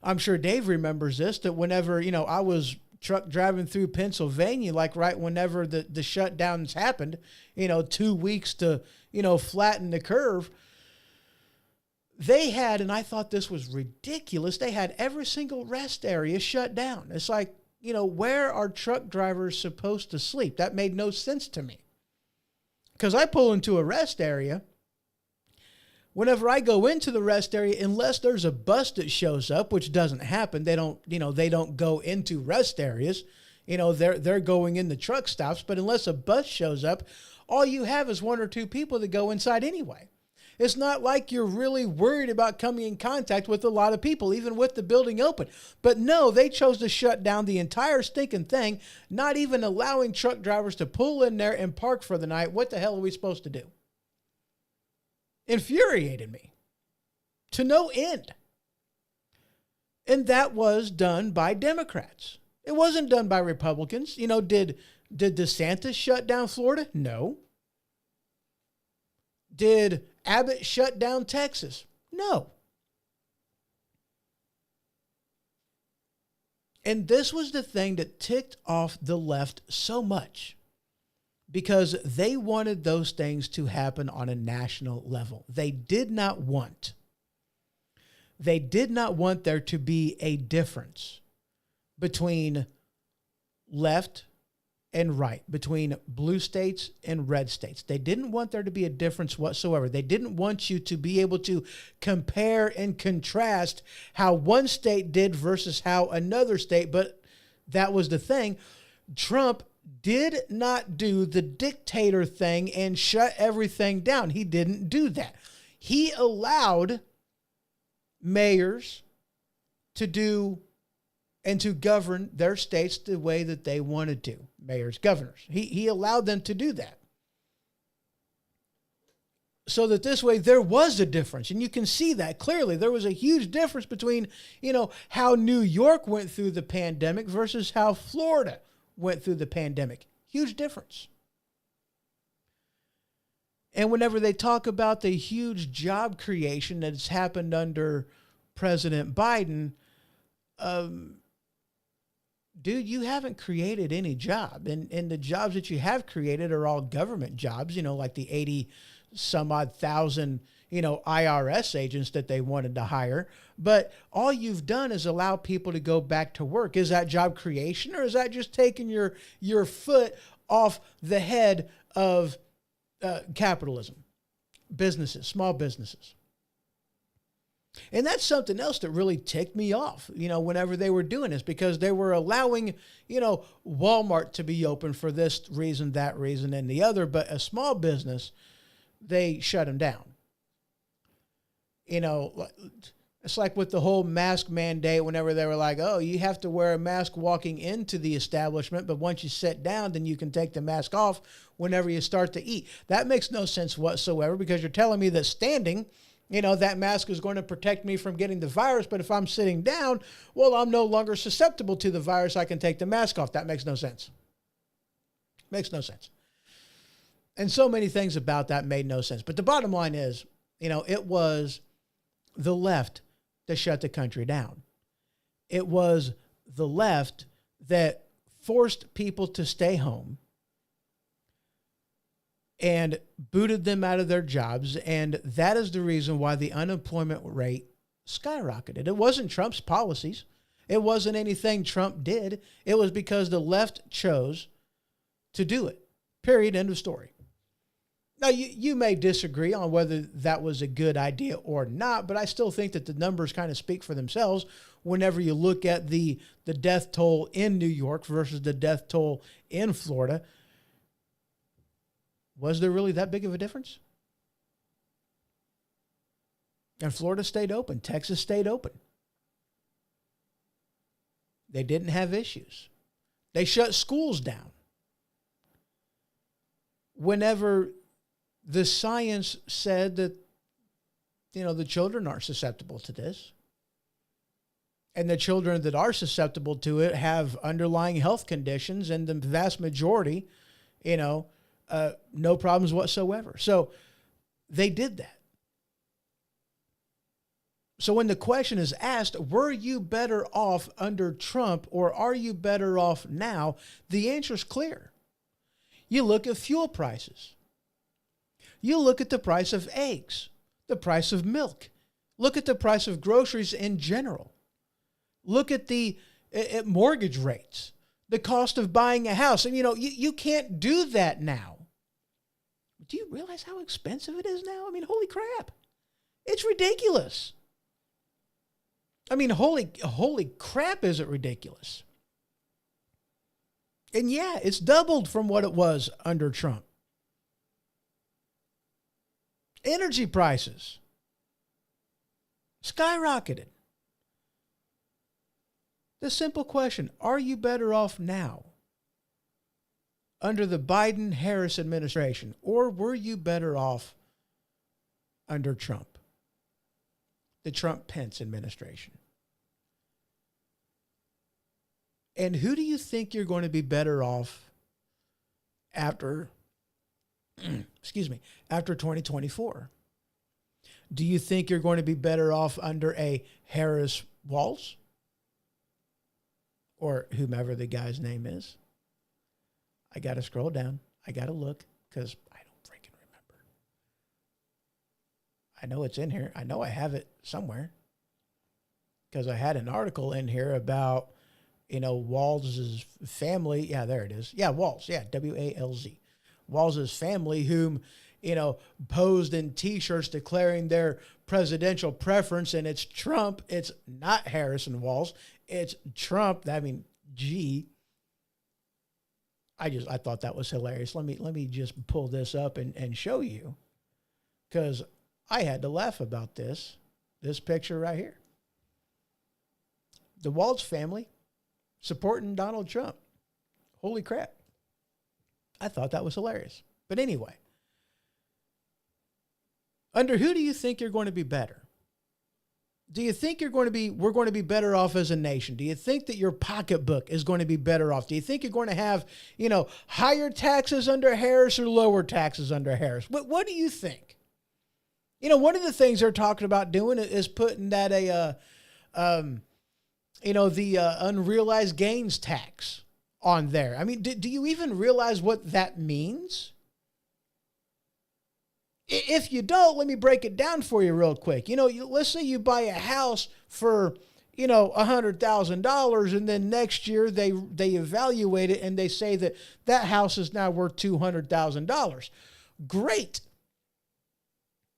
[SPEAKER 2] I'm sure Dave remembers this, that whenever, you know, I was truck driving through Pennsylvania, like right whenever the shutdowns happened, you know, 2 weeks to, you know, flatten the curve, they had, and I thought this was ridiculous, they had every single rest area shut down. It's like, you know, where are truck drivers supposed to sleep? That made no sense to me. Because I pull into a rest area. Whenever I go into the rest area, unless there's a bus that shows up, which doesn't happen, they don't go into rest areas. You know, they're going in the truck stops, but unless a bus shows up, all you have is one or two people that go inside anyway. It's not like you're really worried about coming in contact with a lot of people, even with the building open. But no, they chose to shut down the entire stinking thing, not even allowing truck drivers to pull in there and park for the night. What the hell are we supposed to do? Infuriated me to no end. And that was done by Democrats. It wasn't done by Republicans. You know, did DeSantis shut down Florida? No. Did Abbott shut down Texas? No. And this was the thing that ticked off the left so much, because they wanted those things to happen on a national level. They did not want there to be a difference between left and right, between blue states and red states. They didn't want there to be a difference whatsoever. They didn't want you to be able to compare and contrast how one state did versus how another state, but that was the thing. Trump did not do the dictator thing and shut everything down. He didn't do that. He allowed mayors to do and to govern their states the way that they wanted to. Mayors, governors. He allowed them to do that. So that this way there was a difference. And you can see that clearly. There was a huge difference between, you know, how New York went through the pandemic versus how Florida went through the pandemic. Huge difference. And whenever they talk about the huge job creation that has happened under President Biden, dude, you haven't created any job. And the jobs that you have created are all government jobs, you know, like the 80 some odd thousand, you know, IRS agents that they wanted to hire. But all you've done is allow people to go back to work. Is that job creation, or is that just taking your foot off the head of capitalism, businesses, small businesses? And that's something else that really ticked me off, you know, whenever they were doing this, because they were allowing, you know, Walmart to be open for this reason, that reason, and the other. But a small business, they shut them down. You know, it's like with the whole mask mandate, whenever they were like, oh, you have to wear a mask walking into the establishment, but once you sit down, then you can take the mask off whenever you start to eat. That makes no sense whatsoever, because you're telling me that standing, you know, that mask is going to protect me from getting the virus. But if I'm sitting down, well, I'm no longer susceptible to the virus. I can take the mask off. That makes no sense. Makes no sense. And so many things about that made no sense. But the bottom line is, you know, it was the left that shut the country down. It was the left that forced people to stay home and booted them out of their jobs. And that is the reason why the unemployment rate skyrocketed. It wasn't Trump's policies. It wasn't anything Trump did. It was because the left chose to do it. Period. End of story. Now, you may disagree on whether that was a good idea or not, but I still think that the numbers kind of speak for themselves whenever you look at the death toll in New York versus the death toll in Florida. Was there really that big of a difference? And Florida stayed open. Texas stayed open. They didn't have issues. They shut schools down. Whenever the science said that, the children aren't susceptible to this. And the children that are susceptible to it have underlying health conditions, and the vast majority, no problems whatsoever. So they did that. So when the question is asked, were you better off under Trump or are you better off now? The answer is clear. You look at fuel prices. You look at the price of eggs, the price of milk. Look at the price of groceries in general. Look at at mortgage rates, the cost of buying a house. And, you can't do that now. Do you realize how expensive it is now? I mean, holy crap. It's ridiculous. I mean, holy crap, is it ridiculous? And yeah, it's doubled from what it was under Trump. Energy prices skyrocketed. The simple question, are you better off now under the Biden-Harris administration, or were you better off under Trump, the Trump-Pence administration? And who do you think you're going to be better off after, after 2024? Do you think you're going to be better off under a Harris-Walz? Or whomever the guy's name is? I got to scroll down. I got to look because I don't freaking remember. I know it's in here. I know I have it somewhere because I had an article in here about, Walz's family. Yeah, there it is. Yeah, Walz. Yeah, W-A-L-Z. Walz's family, whom, posed in T-shirts declaring their presidential preference, and it's Trump. It's not Harris and Walz. It's Trump. I mean, gee. I thought that was hilarious. Let me just pull this up and show you, because I had to laugh about this picture right here. The Walz family supporting Donald Trump. Holy crap. I thought that was hilarious. But anyway, under who do you think you're going to be better? Do you think we're going to be better off as a nation? Do you think that your pocketbook is going to be better off? Do you think you're going to have, higher taxes under Harris or lower taxes under Harris? What do you think? One of the things they're talking about doing is putting that the unrealized gains tax on there. I mean, do you even realize what that means? If you don't, let me break it down for you real quick. Let's say you buy a house for, $100,000, and then next year they evaluate it and they say that house is now worth $200,000. Great.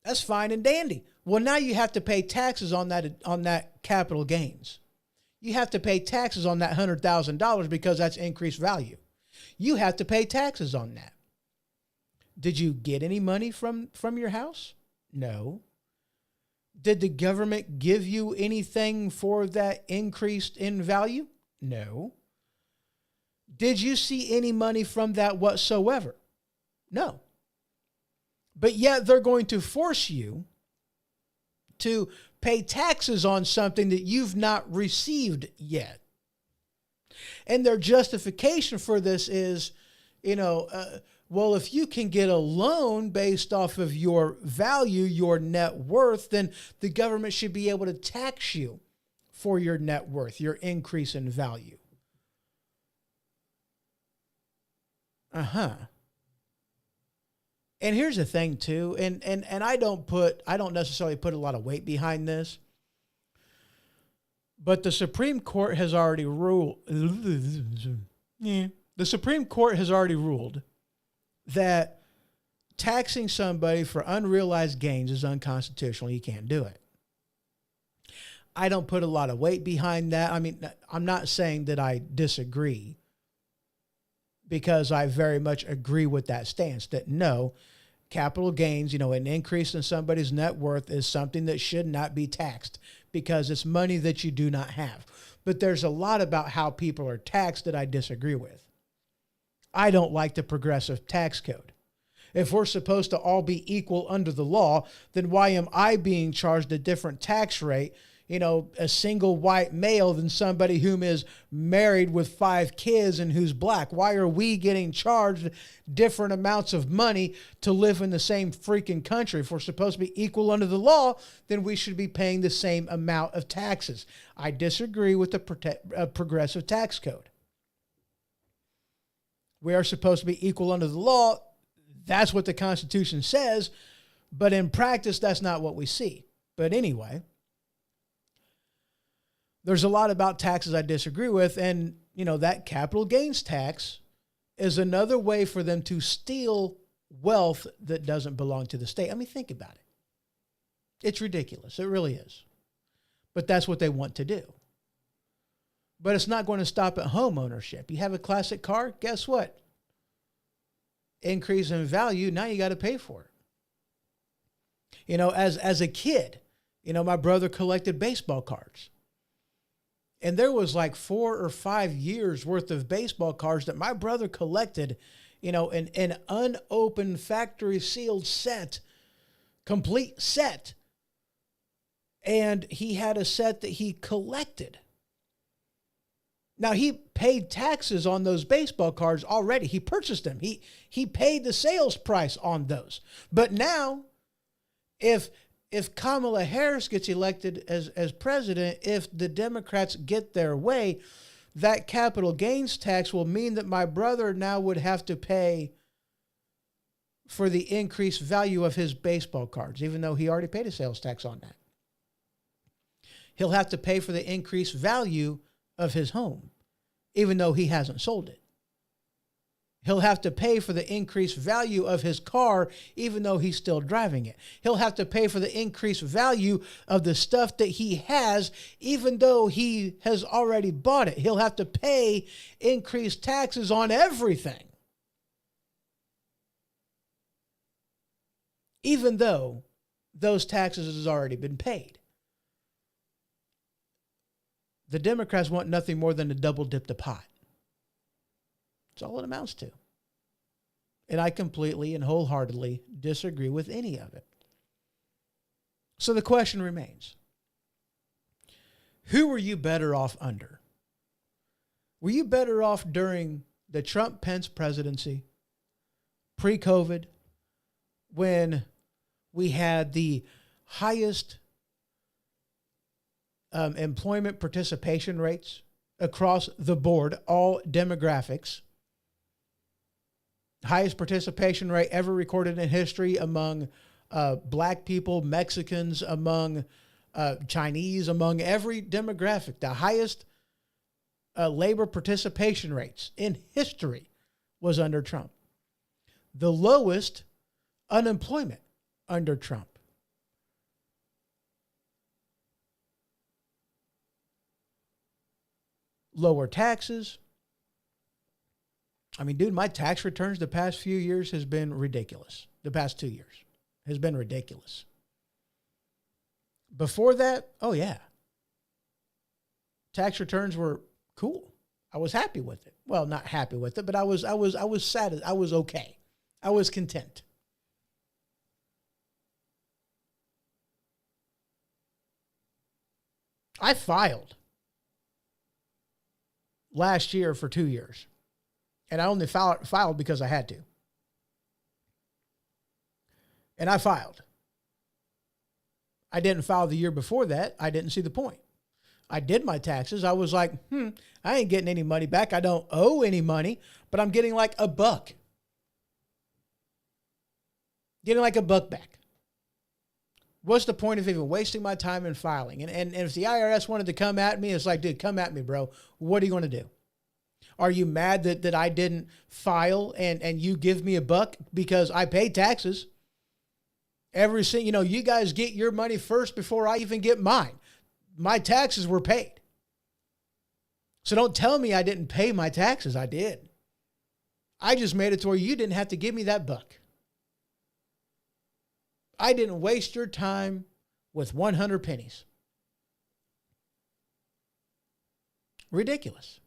[SPEAKER 2] That's fine and dandy. Well, now you have to pay taxes on that capital gains. You have to pay taxes on that $100,000 because that's increased value. You have to pay taxes on that. Did you get any money from your house? No. Did the government give you anything for that increased in value? No. Did you see any money from that whatsoever? No. But yet they're going to force you to pay taxes on something that you've not received yet. And their justification for this is, well, if you can get a loan based off of your value, your net worth, then the government should be able to tax you for your net worth, your increase in value. And here's the thing too, and I don't necessarily put a lot of weight behind this, but the Supreme Court has already ruled. The Supreme Court has already ruled that taxing somebody for unrealized gains is unconstitutional. You can't do it. I don't put a lot of weight behind that. I mean, I'm not saying that I disagree, because I very much agree with that stance that no, capital gains, an increase in somebody's net worth is something that should not be taxed because it's money that you do not have. But there's a lot about how people are taxed that I disagree with. I don't like the progressive tax code. If we're supposed to all be equal under the law, then why am I being charged a different tax rate, a single white male, than somebody whom is married with 5 kids and who's black? Why are we getting charged different amounts of money to live in the same freaking country? If we're supposed to be equal under the law, then we should be paying the same amount of taxes. I disagree with the progressive tax code. We are supposed to be equal under the law. That's what the Constitution says. But in practice, that's not what we see. But anyway, there's a lot about taxes I disagree with. And, that capital gains tax is another way for them to steal wealth that doesn't belong to the state. I mean, think about it. It's ridiculous. It really is. But that's what they want to do. But it's not going to stop at home ownership. You have a classic car, guess what? Increase in value, now you got to pay for it. As a kid, my brother collected baseball cards. And there was like 4 or 5 years worth of baseball cards that my brother collected, an unopened factory sealed set, complete set. And he had a set that he collected. Now, he paid taxes on those baseball cards already. He purchased them. He paid the sales price on those. But now, if Kamala Harris gets elected as president, if the Democrats get their way, that capital gains tax will mean that my brother now would have to pay for the increased value of his baseball cards, even though he already paid a sales tax on that. He'll have to pay for the increased value of his home, even though he hasn't sold it. He'll have to pay for the increased value of his car, even though he's still driving it. He'll have to pay for the increased value of the stuff that he has, even though he has already bought it. He'll have to pay increased taxes on everything, even though those taxes has already been paid. The Democrats want nothing more than to double dip the pot. That's all it amounts to. And I completely and wholeheartedly disagree with any of it. So the question remains, who were you better off under? Were you better off during the Trump-Pence presidency, pre-COVID, when we had the highest employment participation rates across the board, all demographics, highest participation rate ever recorded in history among black people, Mexicans, among Chinese, among every demographic, the highest labor participation rates in history was under Trump. The lowest unemployment under Trump. Lower taxes. I mean, dude, my tax returns the past few years has been ridiculous. The past 2 years has been ridiculous. Before that, oh yeah. Tax returns were cool. I was happy with it. Well, not happy with it, but I was sad. I was okay. I was content. I filed last year for 2 years. And I only filed because I had to. And I filed. I didn't file the year before that. I didn't see the point. I did my taxes. I was like, I ain't getting any money back. I don't owe any money, but I'm getting like $1. Getting like $1 back. What's the point of even wasting my time in filing? And if the IRS wanted to come at me, it's like, dude, come at me, bro. What are you going to do? Are you mad that I didn't file and you give me $1 because I pay taxes? You guys get your money first before I even get mine. My taxes were paid. So don't tell me I didn't pay my taxes. I did. I just made it to where you didn't have to give me that $1. I didn't waste your time with 100 pennies. Ridiculous.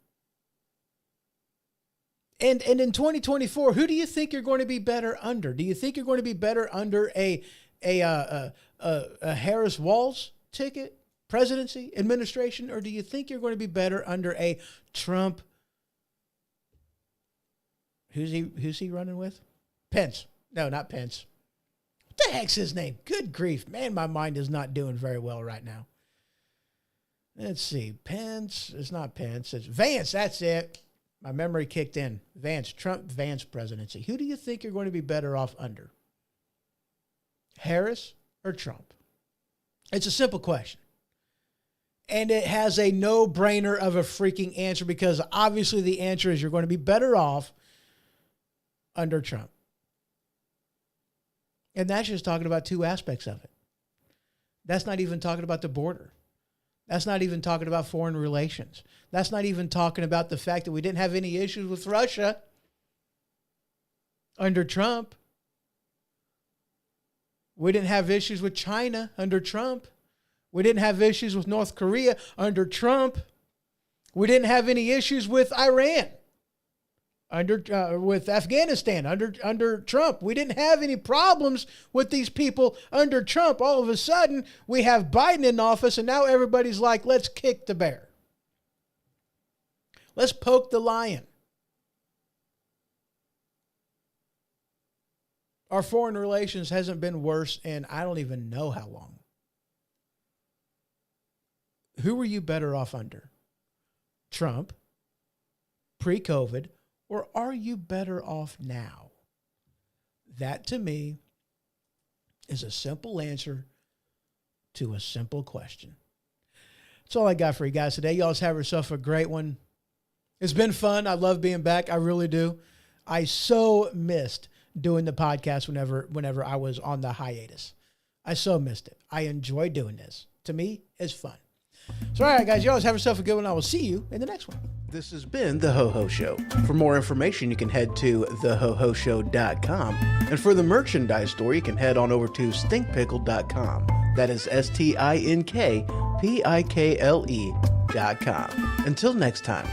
[SPEAKER 2] And in 2024, who do you think you're going to be better under? Do you think you're going to be better under a Harris-Walz ticket, presidency, administration, or do you think you're going to be better under a Trump? Who's he running with? Pence. No, not Pence. What the heck's his name? Good grief. Man, my mind is not doing very well right now. Let's see. Pence. It's not Pence. It's Vance. That's it. My memory kicked in. Vance. Trump-Vance presidency. Who do you think you're going to be better off under? Harris or Trump? It's a simple question. And it has a no-brainer of a freaking answer because obviously the answer is you're going to be better off under Trump. And that's just talking about two aspects of it. That's not even talking about the border. That's not even talking about foreign relations. That's not even talking about the fact that we didn't have any issues with Russia under Trump. We didn't have issues with China under Trump. We didn't have issues with North Korea under Trump. We didn't have any issues with Iran with Afghanistan under Trump. We didn't have any problems with these people under Trump. All of a sudden, we have Biden in office, and now everybody's like, let's kick the bear. Let's poke the lion. Our foreign relations hasn't been worse in I don't even know how long. Who were you better off under? Trump, pre-COVID, or are you better off now? That, to me, is a simple answer to a simple question. That's all I got for you guys today. Y'all just have yourself a great one. It's been fun. I love being back. I really do. I so missed doing the podcast whenever I was on the hiatus. I so missed it. I enjoy doing this. To me, it's fun. So, all right, guys, you always have yourself a good one. I will see you in the next one. This has been The Ho-Ho Show. For more information, you can head to thehohoshow.com. And for the merchandise store, you can head on over to stinkpickle.com. That is stinkpickle.com. Until next time.